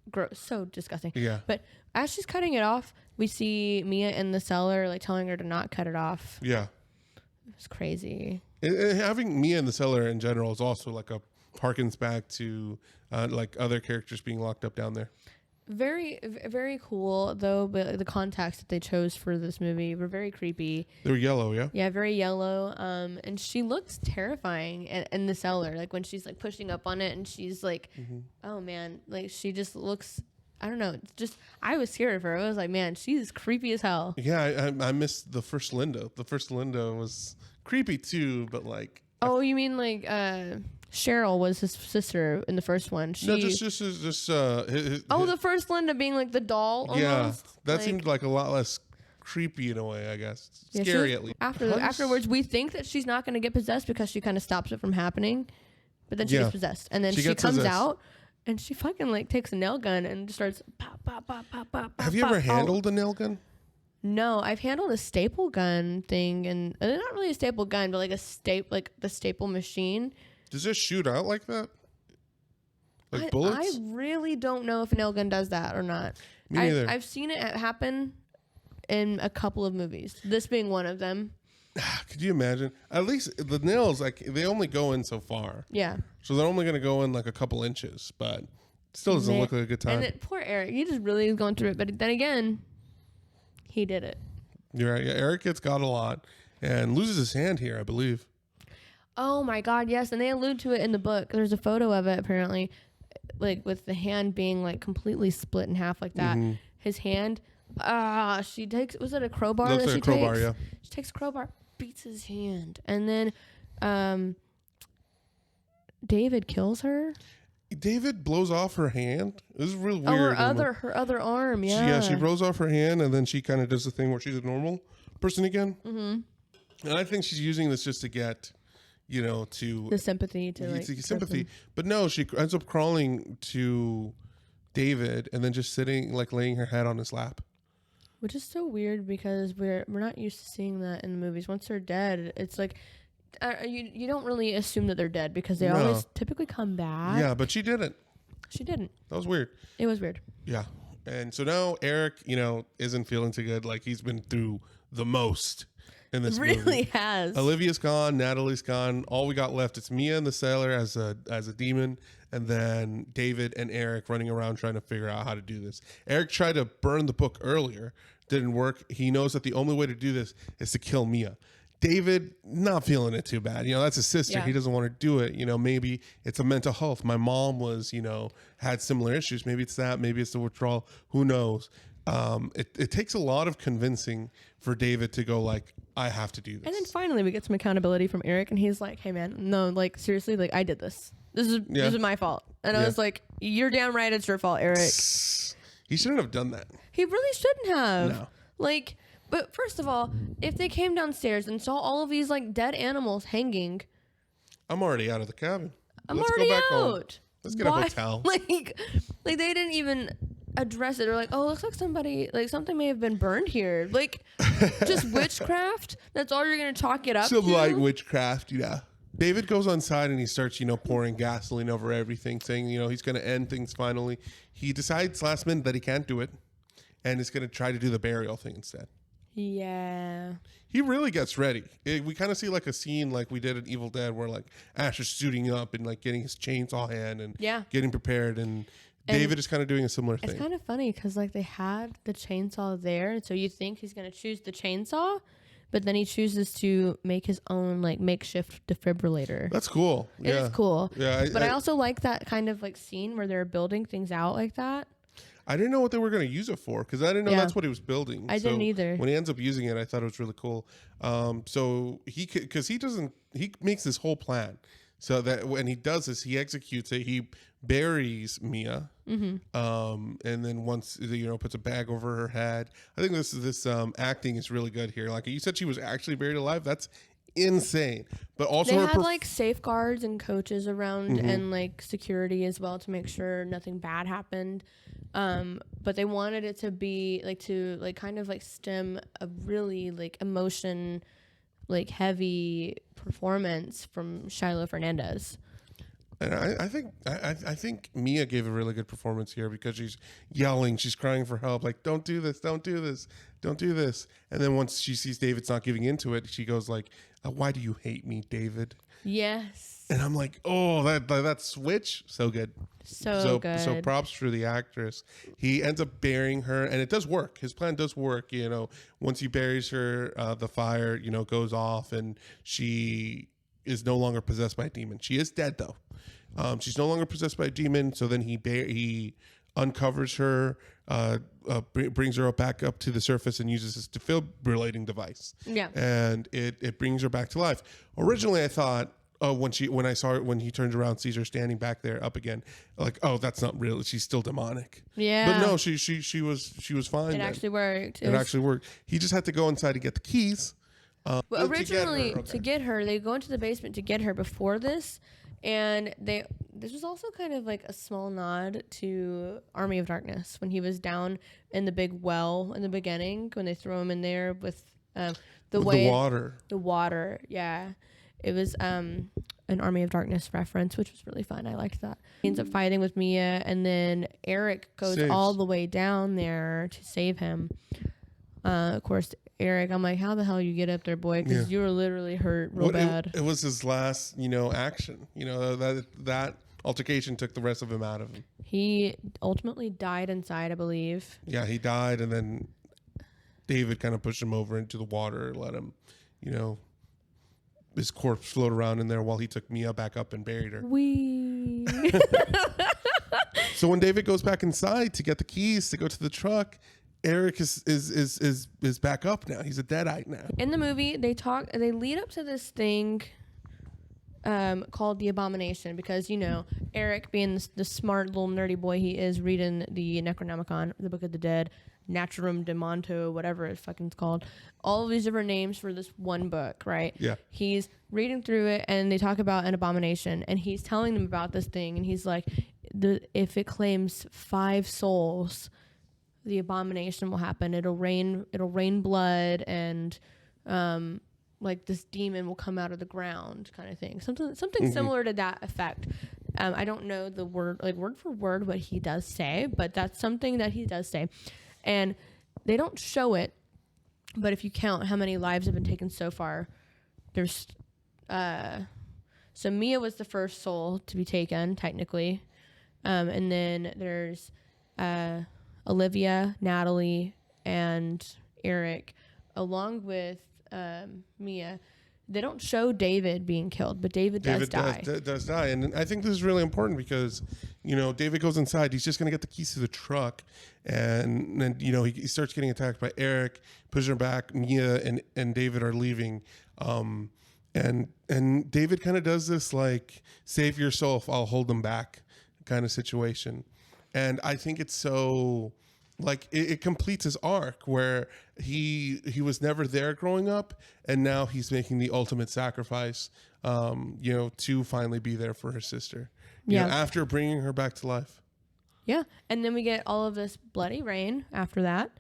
Speaker 2: gross, so disgusting.
Speaker 1: Yeah.
Speaker 2: But as she's cutting it off, we see Mia in the cellar, telling her to not cut it off.
Speaker 1: Yeah.
Speaker 2: It's crazy.
Speaker 1: And having Mia in the cellar in general is also harkens back to other characters being locked up down there.
Speaker 2: Very, very cool though, but the contacts that they chose for this movie were very creepy.
Speaker 1: They were yellow, yeah.
Speaker 2: Yeah, very yellow. And she looks terrifying in the cellar, when she's pushing up on it, and she's oh man, she just looks. I don't know. I was scared of her. I was like, man, she's creepy as hell.
Speaker 1: Yeah, I missed the first Linda. The first Linda was creepy too, but
Speaker 2: Oh, you mean Cheryl was his sister in the first one.
Speaker 1: No, just
Speaker 2: the first Linda being the doll almost.
Speaker 1: Yeah, that seemed a lot less creepy in a way, I guess. Scary at least.
Speaker 2: Afterwards, we think that she's not going to get possessed because she kind of stops it from happening, but then she gets possessed, and then she comes out, and she fucking takes a nail gun and starts pop, pop, pop, pop, pop.
Speaker 1: Have you ever handled a nail gun?
Speaker 2: No, I've handled a staple gun thing, and not really a staple gun, but the staple machine.
Speaker 1: Does it shoot out like that? Bullets?
Speaker 2: I really don't know if a nail gun does that or not.
Speaker 1: Me neither.
Speaker 2: I've seen it happen in a couple of movies, this being one of them.
Speaker 1: Could you imagine? At least the nails, they only go in so far.
Speaker 2: Yeah.
Speaker 1: So they're only going to go in a couple inches, but it still doesn't look like a good time.
Speaker 2: And poor Eric, he just really is going through it. But then again, he did it.
Speaker 1: You're right. Yeah, Eric gets got a lot and loses his hand here, I believe.
Speaker 2: Oh my God, yes. And they allude to it in the book. There's a photo of it apparently, with the hand being completely split in half like that. Mm-hmm. His hand, she takes, was it a crowbar that she takes? Yeah. She takes a crowbar, beats his hand. And then David kills her.
Speaker 1: David blows off her hand. This is real weird.
Speaker 2: Her other arm, yeah.
Speaker 1: She blows off her hand, and then she kind of does the thing where she's a normal person again. Mm-hmm. And I think she's using this just to get, to
Speaker 2: the sympathy,
Speaker 1: sympathy. But no, she ends up crawling to David and then just sitting, laying her head on his lap.
Speaker 2: Which is so weird because we're not used to seeing that in the movies. Once they're dead, it's you don't really assume that they're dead because they always typically come back.
Speaker 1: Yeah, but she didn't.
Speaker 2: She didn't.
Speaker 1: That was weird.
Speaker 2: It was weird.
Speaker 1: Yeah. And so now Eric, isn't feeling too good. Like, he's been through the most in this movie.
Speaker 2: Really has.
Speaker 1: Olivia's gone. Natalie's gone. All we got left is Mia and the sailor as a demon, and then David and Eric running around trying to figure out how to do this. Eric tried to burn the book earlier. Didn't work. He knows that the only way to do this is to kill Mia. David, not feeling it too bad. That's his sister.
Speaker 2: Yeah.
Speaker 1: He doesn't want to do it. Maybe it's a mental health. My mom was, had similar issues. Maybe it's that. Maybe it's the withdrawal. Who knows? It takes a lot of convincing for David to go like, I have to do this.
Speaker 2: And then finally we get some accountability from Eric, and he's like, hey man, no, like seriously, like I did this. This is my fault. And I was like, you're damn right, it's your fault, Eric.
Speaker 1: He shouldn't have done that.
Speaker 2: He really shouldn't have.
Speaker 1: No.
Speaker 2: Like, but first of all, if they came downstairs and saw all of these like dead animals hanging,
Speaker 1: I'm already out of the cabin.
Speaker 2: I'm
Speaker 1: Let's
Speaker 2: already
Speaker 1: go back
Speaker 2: out.
Speaker 1: home. Let's get a hotel.
Speaker 2: Like they didn't even address it. They're like, oh, looks like something may have been burned here. Like, just witchcraft. That's all you're gonna chalk it up
Speaker 1: Some
Speaker 2: to?
Speaker 1: light witchcraft, yeah. David goes on side and he starts, pouring gasoline over everything, saying, he's going to end things finally. He decides last minute that he can't do it and is going to try to do the burial thing instead.
Speaker 2: Yeah.
Speaker 1: He really gets ready. We kind of see like a scene like we did in Evil Dead where like Ash is suiting up and like getting his chainsaw hand and getting prepared. And David is kind of doing a similar thing.
Speaker 2: It's kind of funny because like they had the chainsaw there. So you think he's going to choose the chainsaw, but then he chooses to make his own like makeshift defibrillator.
Speaker 1: That's cool.
Speaker 2: It is cool.
Speaker 1: Yeah,
Speaker 2: but I also like that kind of like scene where they're building things out like that.
Speaker 1: I didn't know what they were going to use it for because I didn't know that's what he was building.
Speaker 2: I didn't either.
Speaker 1: When he ends up using it, I thought it was really cool. So he makes this whole plan so that when he does this, he executes it. He buries Mia, and then once puts a bag over her head. I think this acting is really good here. Like you said, she was actually buried alive. That's insane. But also
Speaker 2: they had like safeguards and coaches around and like security as well to make sure nothing bad happened. But they wanted it to be like to like kind of like stem a really like emotion like heavy performance from Shiloh Fernandez.
Speaker 1: And I think Mia gave a really good performance here because she's yelling, she's crying for help, like don't do this, don't do this, don't do this. And then once she sees David's not giving into it, she goes like, why do you hate me, David?
Speaker 2: Yes.
Speaker 1: And I'm like, oh, that switch, so good.
Speaker 2: So good.
Speaker 1: So props for the actress. He ends up burying her, and it does work. His plan does work. Once he buries her, the fire, goes off, and she is no longer possessed by a demon. She is dead though. She's no longer possessed by a demon. So then he uncovers her, brings her back up to the surface, and uses this defibrillating device.
Speaker 2: Yeah.
Speaker 1: And it brings her back to life. Originally, I thought, when he turns around, sees her standing back there up again, like, oh, that's not real. She's still demonic.
Speaker 2: Yeah.
Speaker 1: But no, she was fine.
Speaker 2: It actually worked.
Speaker 1: It actually worked. He just had to go inside to get the keys.
Speaker 2: But originally, to get her, they go into the basement to get her before this, and this was also kind of like a small nod to Army of Darkness when he was down in the big well in the beginning when they throw him in there with the water. The water, yeah. It was an Army of Darkness reference, which was really fun. I liked that. He ends up fighting with Mia, and then Eric goes all the way down there to save him. Of course, Eric, I'm like, how the hell you get up there, boy? Because you were literally hurt real bad.
Speaker 1: It was his last, action. That altercation took the rest of him out of him.
Speaker 2: He ultimately died inside, I believe.
Speaker 1: Yeah, he died, and then David kind of pushed him over into the water, let him, his corpse float around in there while he took Mia back up and buried her. So when David goes back inside to get the keys to go to the truck, Eric is back up now. He's a deadite now.
Speaker 2: In the movie, they lead up to this thing called the Abomination because, Eric being the smart little nerdy boy he is, reading the Necronomicon, the Book of the Dead, Naturum Demonto, whatever it's fucking called, all of these different names for this one book, right?
Speaker 1: Yeah.
Speaker 2: He's reading through it, and they talk about an abomination, and he's telling them about this thing, and he's like, if it claims 5 souls, the abomination will happen. It'll rain blood, and like this demon will come out of the ground, kind of thing. Something similar to that effect. I don't know the word for word what he does say, but that's something that he does say. And they don't show it, but if you count how many lives have been taken so far, there's so Mia was the first soul to be taken technically, and then there's Olivia, Natalie, and Eric, along with Mia. They don't show David being killed, but David does
Speaker 1: die. And I think this is really important because, David goes inside. He's just going to get the keys to the truck. And then, he starts getting attacked by Eric, pushes her back. Mia and David are leaving. And David kind of does this, like, save yourself, I'll hold them back kind of situation. And I think it's so... like it completes his arc where he was never there growing up, and now he's making the ultimate sacrifice, to finally be there for her sister. After bringing her back to life.
Speaker 2: Yeah, and then we get all of this bloody rain after that,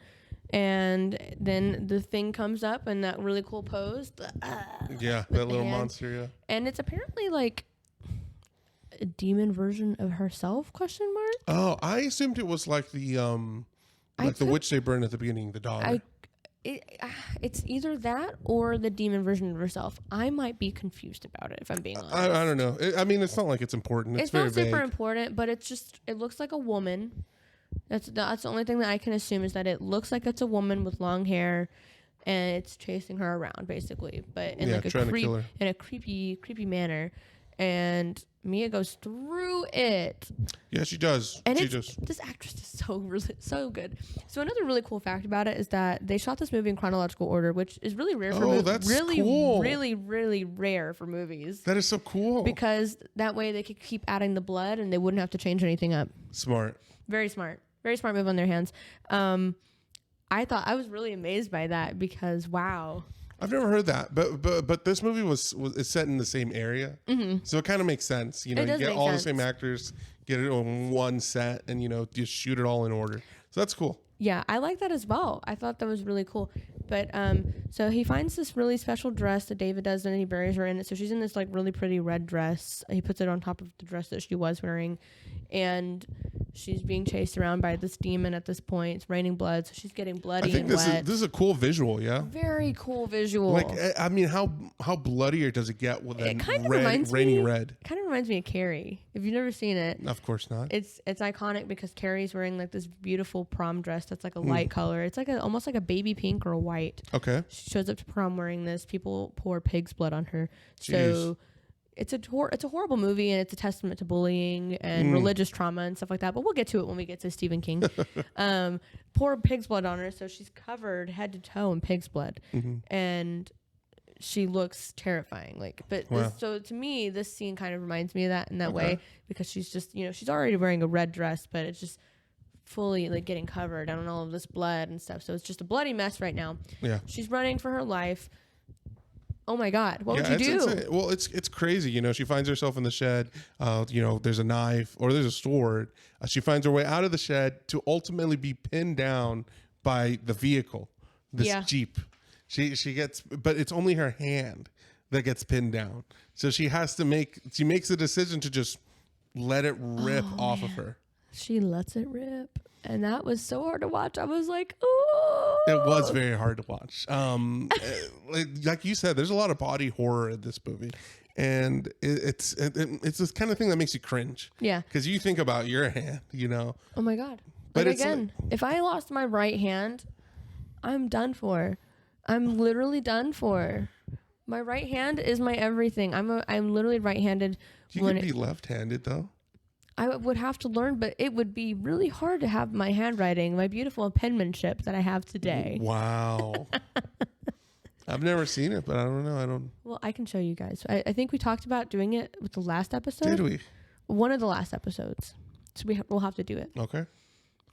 Speaker 2: and then the thing comes up in that really cool pose.
Speaker 1: That little monster. Yeah,
Speaker 2: and it's apparently like a demon version of herself? ?
Speaker 1: Oh, I assumed it was like the the witch they burned at the beginning, the daughter.
Speaker 2: It's either that or the demon version of herself. I might be confused about it if I'm being honest.
Speaker 1: I don't know. It's not like it's important. It's very
Speaker 2: not super
Speaker 1: vague.
Speaker 2: important, but it looks like a woman. That's the only thing that I can assume is that it looks like it's a woman with long hair, and it's chasing her around basically, but in a creepy manner. And Mia goes through it.
Speaker 1: Yeah, she does.
Speaker 2: And this actress is so good. So another really cool fact about it is that they shot this movie in chronological order, which is really rare for movies.
Speaker 1: That's
Speaker 2: really,
Speaker 1: cool.
Speaker 2: really, really rare for movies.
Speaker 1: That is so cool.
Speaker 2: Because that way they could keep adding the blood and they wouldn't have to change anything up.
Speaker 1: Smart.
Speaker 2: Very smart. Very smart move on their hands. I was really amazed by that because wow.
Speaker 1: I've never heard that, but this movie is set in the same area, so it kind of makes sense. You get all the same actors, get it on one set, and just shoot it all in order. So that's cool.
Speaker 2: Yeah, I like that as well. I thought that was really cool. But so he finds this really special dress that David does, and he buries her in it. So she's in this like really pretty red dress. He puts it on top of the dress that she was wearing, and she's being chased around by this demon at this point. It's raining blood, so she's getting bloody and wet.
Speaker 1: This is a cool visual, yeah.
Speaker 2: Very cool visual.
Speaker 1: Like, I mean, how bloodier does it get with raining red?
Speaker 2: Kind of reminds me of Carrie. If you've never seen it,
Speaker 1: of course not.
Speaker 2: It's iconic because Carrie's wearing like this beautiful prom dress that's like a light color. It's like almost like a baby pink or a white.
Speaker 1: Okay.
Speaker 2: She shows up to prom wearing this. People pour pig's blood on her.
Speaker 1: Jeez.
Speaker 2: So it's a horrible movie, and it's a testament to bullying and religious trauma and stuff like that. But we'll get to it when we get to Stephen King. Pour pig's blood on her, so she's covered head to toe in pig's blood, and she looks terrifying. So to me, this scene kind of reminds me of that in that way because she's just she's already wearing a red dress, but it's just fully like getting covered on all of this blood and stuff. So it's just a bloody mess right now. Yeah, she's running for her life. Oh my God! What would you do?
Speaker 1: Well, it's crazy. She finds herself in the shed. There's a knife or there's a sword. She finds her way out of the shed to ultimately be pinned down by the vehicle, this Jeep. She gets, but it's only her hand that gets pinned down. So she makes the decision to just let it rip off of her.
Speaker 2: She lets it rip. And that was so hard to watch. I was like, oh.
Speaker 1: It was very hard to watch. Like you said, there's a lot of body horror in this movie. And it's this kind of thing that makes you cringe.
Speaker 2: Yeah.
Speaker 1: Because you think about your hand,
Speaker 2: Oh my God.
Speaker 1: But
Speaker 2: again, if I lost my right hand, I'm done for. I'm literally done for. My right hand is my everything. I'm literally right-handed.
Speaker 1: You could be left-handed though.
Speaker 2: I would have to learn, but it would be really hard to have my handwriting, my beautiful penmanship that I have today.
Speaker 1: Wow. I've never seen it, but I don't know.
Speaker 2: Well, I can show you guys. I think we talked about doing it with the last episode.
Speaker 1: Did we?
Speaker 2: One of the last episodes. So we'll have to do it.
Speaker 1: Okay.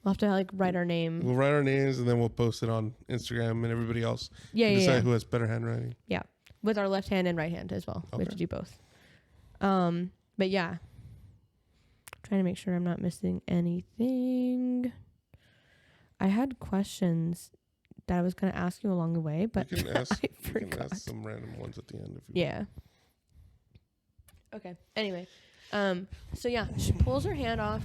Speaker 2: We'll have to write our name.
Speaker 1: We'll write our names and then we'll post it on Instagram and everybody else.
Speaker 2: Yeah,
Speaker 1: decide who has better handwriting.
Speaker 2: Yeah. With our left hand and right hand as well. Okay. We have to do both. But yeah. Trying to make sure I'm not missing anything. I had questions that I was going to ask you along the way, but
Speaker 1: you can ask,
Speaker 2: I forgot.
Speaker 1: You can ask some random ones at the end if you want.
Speaker 2: Okay. Anyway, So yeah, she pulls her hand off.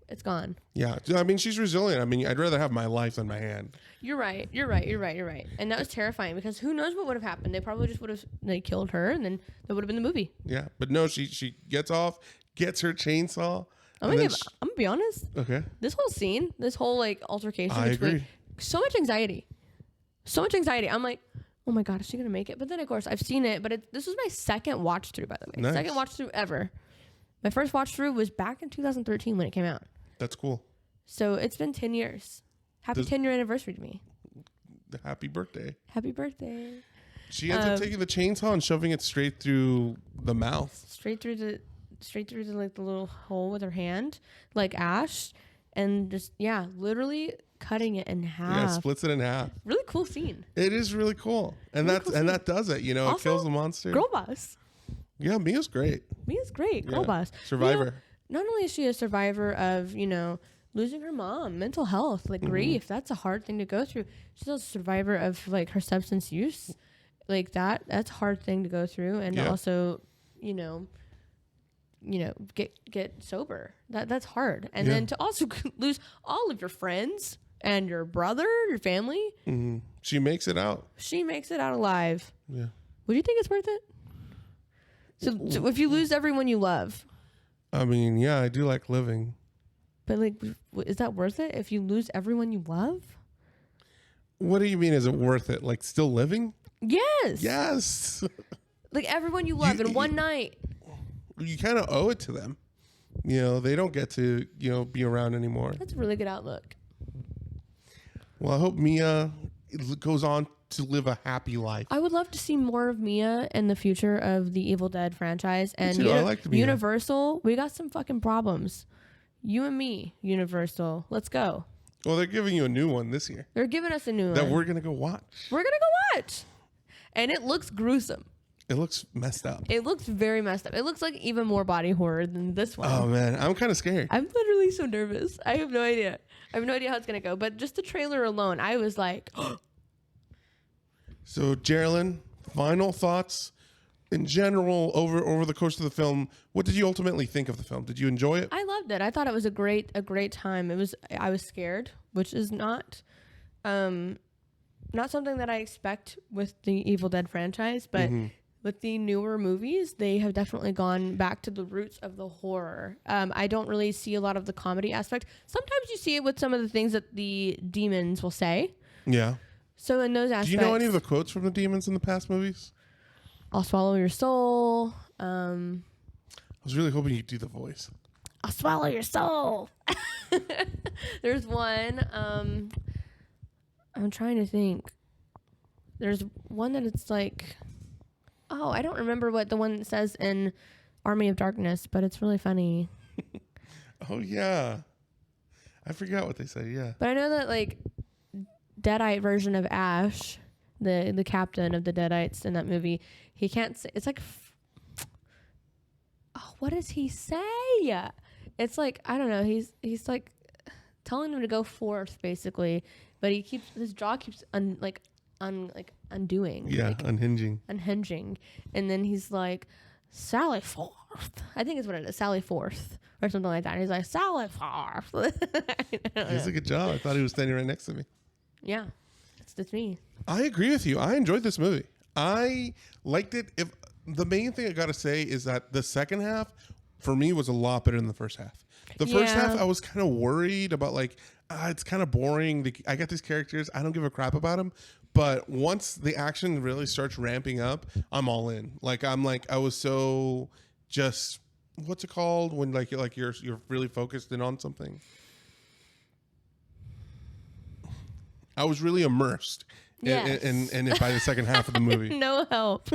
Speaker 2: It's gone.
Speaker 1: Yeah. I mean, she's resilient. I mean, I'd rather have my life than my hand.
Speaker 2: You're right. And that was terrifying because who knows what would have happened? They probably just would have killed her, and then that would have been the movie.
Speaker 1: Yeah. But no, she gets off, gets her chainsaw.
Speaker 2: I'm gonna be honest.
Speaker 1: Okay.
Speaker 2: This whole scene, this whole like altercation,
Speaker 1: I agree.
Speaker 2: So much anxiety. I'm like, oh my God, is she gonna make it? But then of course I've seen it, but this was my second watch through, by the way.
Speaker 1: Nice.
Speaker 2: Second watch through ever. My first watch through was back in 2013 when it came out.
Speaker 1: That's cool.
Speaker 2: So it's been 10 years. Happy 10-year anniversary to me.
Speaker 1: Happy birthday.
Speaker 2: Happy birthday.
Speaker 1: She ends up taking the chainsaw and shoving it straight through the mouth.
Speaker 2: Straight through the like the little hole with her hand, like Ash, and just literally cutting it in half.
Speaker 1: Yeah, splits it in half.
Speaker 2: Really cool scene.
Speaker 1: It is really cool. And that does it, you know, also, it kills the monster.
Speaker 2: Girl boss.
Speaker 1: Yeah, Mia's great.
Speaker 2: Girl boss.
Speaker 1: Survivor.
Speaker 2: You know, not only is she a survivor of, losing her mom, mental health, like grief, that's a hard thing to go through. She's also a survivor of like her substance use. Like that's a hard thing to go through. And also, get sober. That's hard. And then to also lose all of your friends and your brother, your family.
Speaker 1: Mm-hmm. She makes it out.
Speaker 2: She makes it out alive.
Speaker 1: Yeah.
Speaker 2: Would you think it's worth it? So if you lose everyone you love.
Speaker 1: I mean, yeah, I do like living.
Speaker 2: But like, is that worth it if you lose everyone you love?
Speaker 1: What do you mean? Is it worth it? Like still living?
Speaker 2: Yes.
Speaker 1: Yes.
Speaker 2: Like everyone you love in one night.
Speaker 1: You kind of owe it to them. They don't get to, be around anymore.
Speaker 2: That's a really good outlook.
Speaker 1: Well, I hope Mia goes on to live a happy life.
Speaker 2: I would love to see more of Mia in the future of the Evil Dead franchise. And
Speaker 1: I like Mia.
Speaker 2: Universal, we got some fucking problems. You and me, Universal. Let's go.
Speaker 1: Well, they're giving you a new one this year.
Speaker 2: They're giving us a new one.
Speaker 1: That we're going to go watch.
Speaker 2: And it looks gruesome.
Speaker 1: It looks messed up.
Speaker 2: It looks very messed up. It looks like even more body horror than this one.
Speaker 1: Oh, man. I'm kind of scared.
Speaker 2: I'm literally so nervous. I have no idea. I have no idea how it's going to go. But just the trailer alone, I was like...
Speaker 1: So, Jeralyn, final thoughts in general over the course of the film. What did you ultimately think of the film? Did you enjoy it?
Speaker 2: I loved it. I thought it was a great time. I was scared, which is not something that I expect with the Evil Dead franchise, but with the newer movies, they have definitely gone back to the roots of the horror. I don't really see a lot of the comedy aspect. Sometimes you see it with some of the things that the demons will say.
Speaker 1: Yeah.
Speaker 2: So in those aspects...
Speaker 1: Do you know any of the quotes from the demons in the past movies?
Speaker 2: I'll swallow your soul.
Speaker 1: I was really hoping you'd do the voice.
Speaker 2: I'll swallow your soul. There's one. I'm trying to think. There's one that it's like... Oh, I don't remember what the one says in Army of Darkness, but it's really funny.
Speaker 1: Oh, yeah. I forgot what they say, yeah.
Speaker 2: But I know that, like... Deadite version of Ash, the captain of the Deadites in that movie, he can't say, it's like, what does he say? It's like, I don't know, he's like telling him to go forth basically, but his jaw keeps undoing.
Speaker 1: Yeah,
Speaker 2: like,
Speaker 1: unhinging.
Speaker 2: And then he's like, Sally forth. I think it's what it is, Sally forth or something like that. And he's like, Sally forth.
Speaker 1: He's a good job. I thought he was standing right next to me.
Speaker 2: Yeah, it's me.
Speaker 1: I agree with you. I enjoyed this movie. I liked it. If the main thing I got to say is that the second half for me was a lot better than the first half. The first half I was kind of worried about, like, it's kind of boring. I got these characters. I don't give a crap about them. But once the action really starts ramping up, I'm all in. Like, I was so just, what's it called when you're really focused in on something? I was really immersed in it by the second half of the movie.
Speaker 2: No help.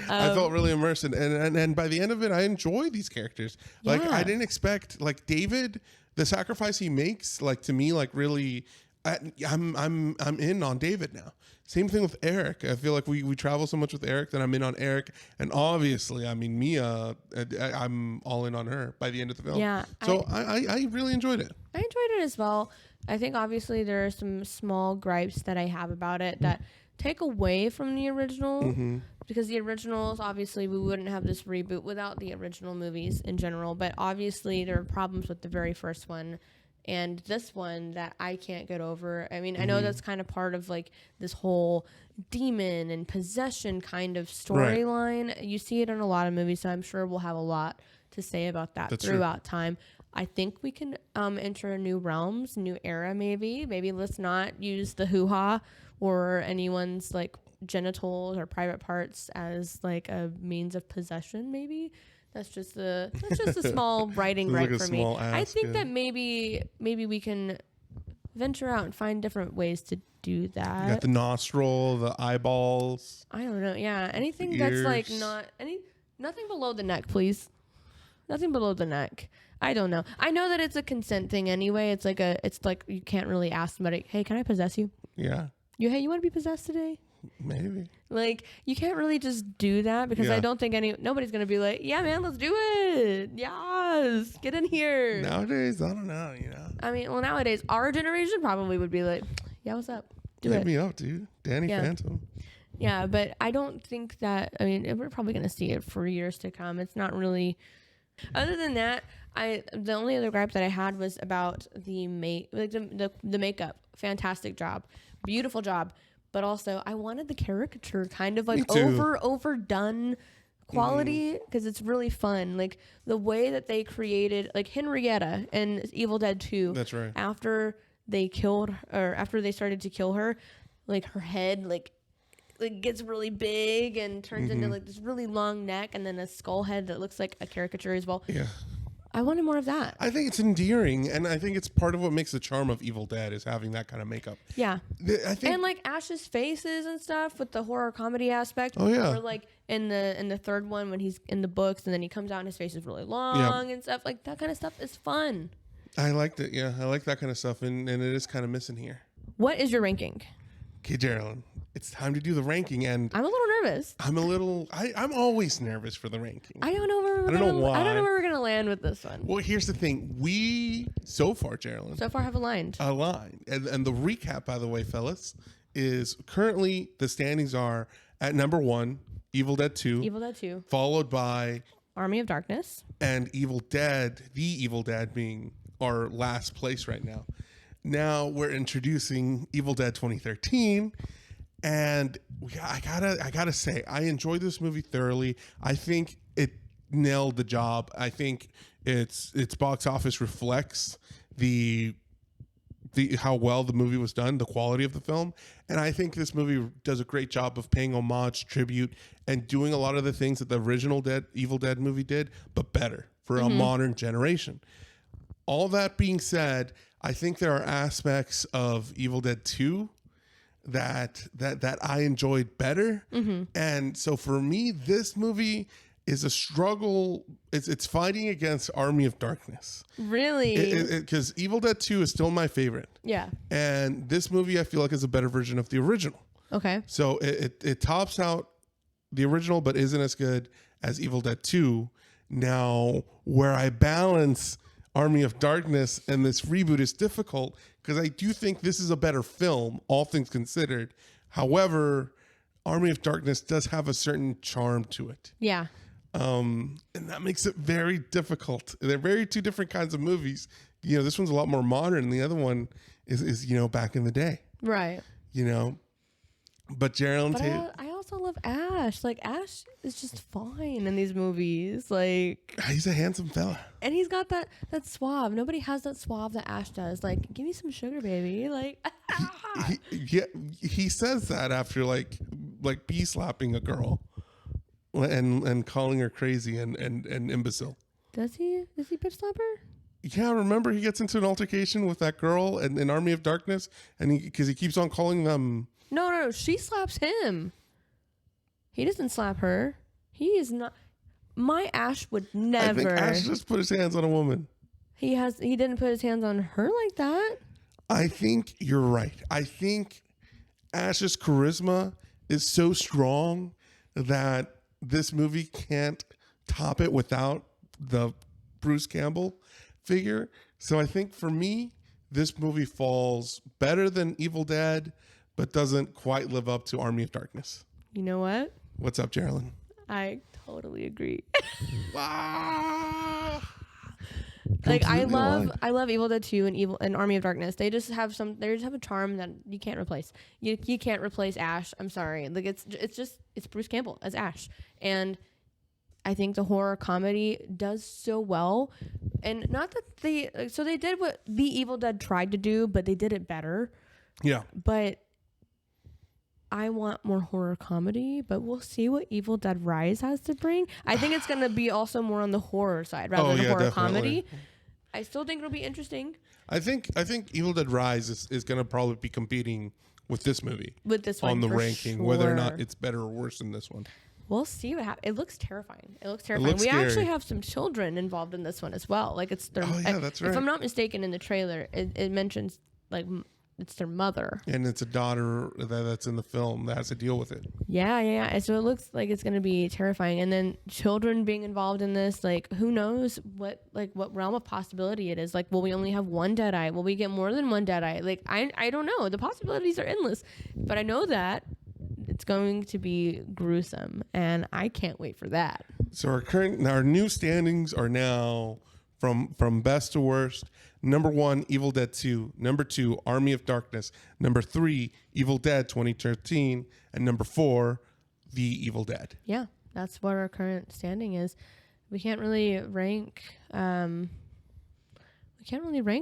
Speaker 1: I felt really immersed, and by the end of it, I enjoy these characters. Like, I didn't expect, like, David, the sacrifice he makes, like, to me, like, really, I'm in on David now. Same thing with Eric. I feel like we travel so much with Eric that I'm in on Eric, and obviously, I mean, Mia, I'm all in on her by the end of the film.
Speaker 2: Yeah.
Speaker 1: So I really enjoyed it.
Speaker 2: I enjoyed it as well. I think obviously there are some small gripes that I have about it that take away from the original, because the originals, obviously, we wouldn't have this reboot without the original movies in general. But obviously, there are problems with the very first one and this one that I can't get over. I mean, I know that's kind of part of like this whole demon and possession kind of storyline. Right. You see it in a lot of movies, so I'm sure we'll have a lot to say about that throughout time. I think we can enter new realms, new era maybe. Maybe let's not use the hoo-ha or anyone's like genitals or private parts as like a means of possession maybe. That's just a small writing gripe for me. I think that maybe we can venture out and find different ways to do that.
Speaker 1: You got the nostril, the eyeballs.
Speaker 2: I don't know. Yeah, anything
Speaker 1: ears.
Speaker 2: That's like nothing below the neck, please. Nothing below the neck. I don't know. I know that it's a consent thing anyway. It's like you can't really ask somebody, "Hey, can I possess you?"
Speaker 1: Yeah.
Speaker 2: You want to be possessed today?
Speaker 1: Maybe.
Speaker 2: Like, you can't really just do that because I don't think nobody's going to be like, "Yeah, man, let's do it. Yes, get in here."
Speaker 1: Nowadays, I don't know,
Speaker 2: I mean, well, nowadays, our generation probably would be like, "Yeah, what's up? Do it.
Speaker 1: Hit me up, dude. Danny Phantom."
Speaker 2: Yeah, but I don't think that, I mean, we're probably going to see it for years to come. It's not really, other than that, the only other gripe that I had was about the makeup. Fantastic job. Beautiful job. But also, I wanted the caricature kind of like overdone quality because it's really fun. Like the way that they created, like Henrietta in Evil Dead 2.
Speaker 1: That's right.
Speaker 2: After they started to kill her, like her head like gets really big and turns into like this really long neck and then a skull head that looks like a caricature as well.
Speaker 1: Yeah.
Speaker 2: I wanted more of that.
Speaker 1: I think it's endearing, and I think it's part of what makes the charm of Evil Dead is having that kind of makeup.
Speaker 2: Yeah.
Speaker 1: I think,
Speaker 2: and like Ash's faces and stuff with the horror comedy aspect.
Speaker 1: Oh yeah.
Speaker 2: Or like in the third one when he's in the books and then he comes out and his face is really long and stuff. Like that kind of stuff is fun.
Speaker 1: I liked it. Yeah, I like that kind of stuff, and it is kind of missing here.
Speaker 2: What is your ranking?
Speaker 1: Okay, Jeralyn, it's time to do the ranking, and
Speaker 2: I'm a little nervous.
Speaker 1: I'm always nervous for the ranking.
Speaker 2: I don't know where we're gonna land with this one.
Speaker 1: Well, here's the thing: we so far, Jeralyn,
Speaker 2: have aligned.
Speaker 1: And the recap, by the way, fellas, is currently the standings are at number 1, Evil Dead 2, followed by
Speaker 2: Army of Darkness,
Speaker 1: and Evil Dead, the Evil Dead being our last place right now. Now we're introducing Evil Dead 2013, and I gotta say I enjoyed this movie thoroughly. I think it nailed the job. I think its box office reflects the how well the movie was done, the quality of the film, and I think this movie does a great job of paying homage, tribute, and doing a lot of the things that the original Evil Dead movie did, but better for a modern generation. All that being said, I think there are aspects of Evil Dead 2 that I enjoyed better. And so for me, this movie is a struggle. It's fighting against Army of Darkness.
Speaker 2: Really?
Speaker 1: Because Evil Dead 2 is still my favorite.
Speaker 2: Yeah.
Speaker 1: And this movie, I feel like, is a better version of the original.
Speaker 2: Okay.
Speaker 1: So it tops out the original, but isn't as good as Evil Dead 2. Now, where I balance Army of Darkness and this reboot is difficult because I do think this is a better film, all things considered. However, Army of Darkness does have a certain charm to it.
Speaker 2: Yeah.
Speaker 1: And that makes it very difficult. They're very two different kinds of movies. This one's a lot more modern, and the other one is back in the day.
Speaker 2: Right.
Speaker 1: But Jeralyn,
Speaker 2: I also love Ash. Like Ash is just fine in these movies. Like
Speaker 1: he's a handsome fella,
Speaker 2: and he's got that suave. Nobody has that suave that Ash does. Like, give me some sugar, baby. Like
Speaker 1: he says that after like bee slapping a girl and calling her crazy and imbecile.
Speaker 2: Does he bitch slap her?
Speaker 1: Yeah, remember he gets into an altercation with that girl in Army of Darkness, and because he keeps on calling them.
Speaker 2: No, she slaps him. He doesn't slap her. He is not. My Ash would never.
Speaker 1: I think Ash just put his hands on a woman.
Speaker 2: He didn't put his hands on her like that.
Speaker 1: I think you're right. I think Ash's charisma is so strong that this movie can't top it without the Bruce Campbell figure. So I think for me, this movie falls better than Evil Dead, but doesn't quite live up to Army of Darkness.
Speaker 2: You know what?
Speaker 1: What's up, Jeralyn?
Speaker 2: I totally agree.
Speaker 1: Like
Speaker 2: I love Evil Dead 2 and Army of Darkness. They just have a charm that you can't replace. You can't replace Ash. I'm sorry. Like it's Bruce Campbell as Ash. And I think the horror comedy does so well. And not that they did what The Evil Dead tried to do, but they did it better.
Speaker 1: Yeah.
Speaker 2: But I want more horror comedy, but we'll see what Evil Dead Rise has to bring. I think it's going to be also more on the horror side rather than horror comedy. I still think it'll be interesting.
Speaker 1: I think Evil Dead Rise is going to probably be competing with this movie.
Speaker 2: With this one,
Speaker 1: on the ranking, whether or
Speaker 2: sure.
Speaker 1: not it's better or worse than this one.
Speaker 2: We'll see what happens. It looks terrifying. We
Speaker 1: scary.
Speaker 2: actually have some children involved in this one as well. Like it's their.
Speaker 1: Oh yeah, that's right.
Speaker 2: If I'm not mistaken, in the trailer, it mentions like it's their mother.
Speaker 1: And it's a daughter that's in the film that has to deal with it.
Speaker 2: Yeah. So it looks like it's gonna be terrifying. And then children being involved in this, like who knows what realm of possibility it is. Like, will we only have one Deadeye? Will we get more than one Deadeye? Like I don't know. The possibilities are endless. But I know that it's going to be gruesome, and I can't wait for that.
Speaker 1: So our new standings are now from best to worst. Number 1, Evil Dead 2. Number 2, Army of Darkness. Number 3, Evil Dead 2013. And number 4, The Evil Dead.
Speaker 2: Yeah, that's what our current standing is. We can't really rank.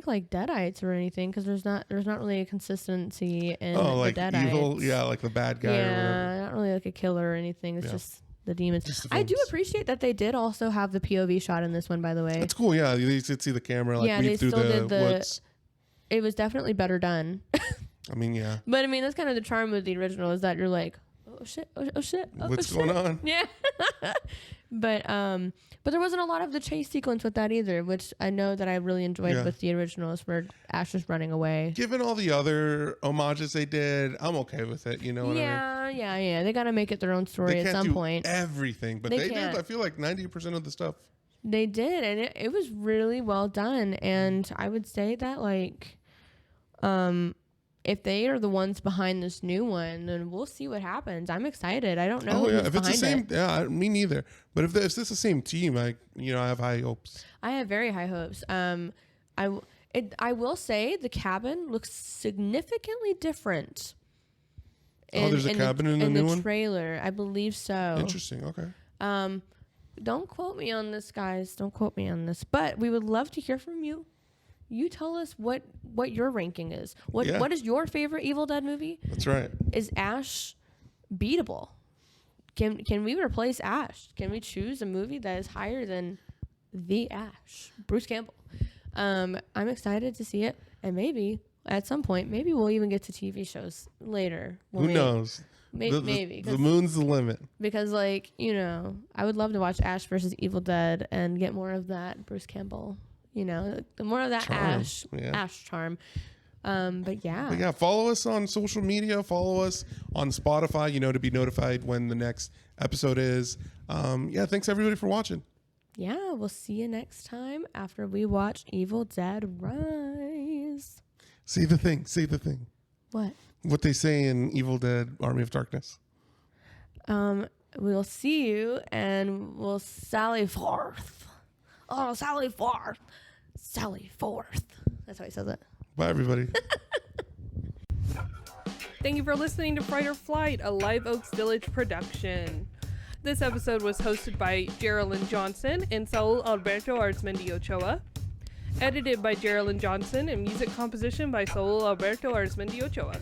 Speaker 2: Like Deadites or anything because there's not really a consistency in
Speaker 1: like
Speaker 2: the Deadites.
Speaker 1: evil, like the bad guy.
Speaker 2: Yeah,
Speaker 1: or whatever.
Speaker 2: not really like a killer or anything. It's just the demons.
Speaker 1: Just the
Speaker 2: I do
Speaker 1: films.
Speaker 2: appreciate that they did also have the POV shot in this one, by the way.
Speaker 1: It's cool. Yeah, you did see the camera
Speaker 2: Yeah, they
Speaker 1: weave through
Speaker 2: still
Speaker 1: the
Speaker 2: did
Speaker 1: woods.
Speaker 2: It was definitely better done.
Speaker 1: I mean, yeah.
Speaker 2: But I mean, that's kind of the charm of the original is that you're like, oh shit,
Speaker 1: What's going on?
Speaker 2: Yeah. But there wasn't a lot of the chase sequence with that either, which I know that I really enjoyed with the originals where Ash is running away.
Speaker 1: Given all the other homages they did, I'm okay with it. You know what I mean?
Speaker 2: Yeah. They got to make it their own story
Speaker 1: They
Speaker 2: at
Speaker 1: can't
Speaker 2: some
Speaker 1: do
Speaker 2: point.
Speaker 1: everything, but they did. I feel like 90% of the stuff.
Speaker 2: They did, and it was really well done. And I would say that if they are the ones behind this new one, then we'll see what happens. I'm excited. I don't know.
Speaker 1: If it's the same, me neither. But if it's the same team, I have high hopes.
Speaker 2: I have very high hopes. I will say the cabin looks significantly different.
Speaker 1: There's a cabin in the new one?
Speaker 2: Trailer. I believe so.
Speaker 1: Interesting. Okay.
Speaker 2: Don't quote me on this, guys. Don't quote me on this. But we would love to hear from you. You tell us what your ranking is. What is your favorite Evil Dead movie?
Speaker 1: That's right.
Speaker 2: Is Ash beatable? Can we replace Ash? Can we choose a movie that is higher than the Ash, Bruce Campbell? I'm excited to see it, and maybe at some point, maybe we'll even get to TV shows later.
Speaker 1: Who knows?
Speaker 2: Maybe
Speaker 1: the moon's the limit.
Speaker 2: Because, I would love to watch Ash versus Evil Dead and get more of that Bruce Campbell. The more of that
Speaker 1: charm.
Speaker 2: Ash charm. But yeah.
Speaker 1: Follow us on social media. Follow us on Spotify, to be notified when the next episode is. Thanks everybody for watching.
Speaker 2: Yeah, we'll see you next time after we watch Evil Dead Rise.
Speaker 1: Say the thing.
Speaker 2: What?
Speaker 1: What they say in Evil Dead Army of Darkness.
Speaker 2: We'll see you and we'll sally forth. Oh, sally forth. Sally forth. That's how he says it.
Speaker 1: Bye, everybody.
Speaker 3: Thank you for listening to Fright or Flight, a Live Oaks Village production. This episode was hosted by Jeralyn Johnson and Saul Alberto Arzmendi Ochoa. Edited by Jeralyn Johnson and music composition by Saul Alberto Arzmendi Ochoa.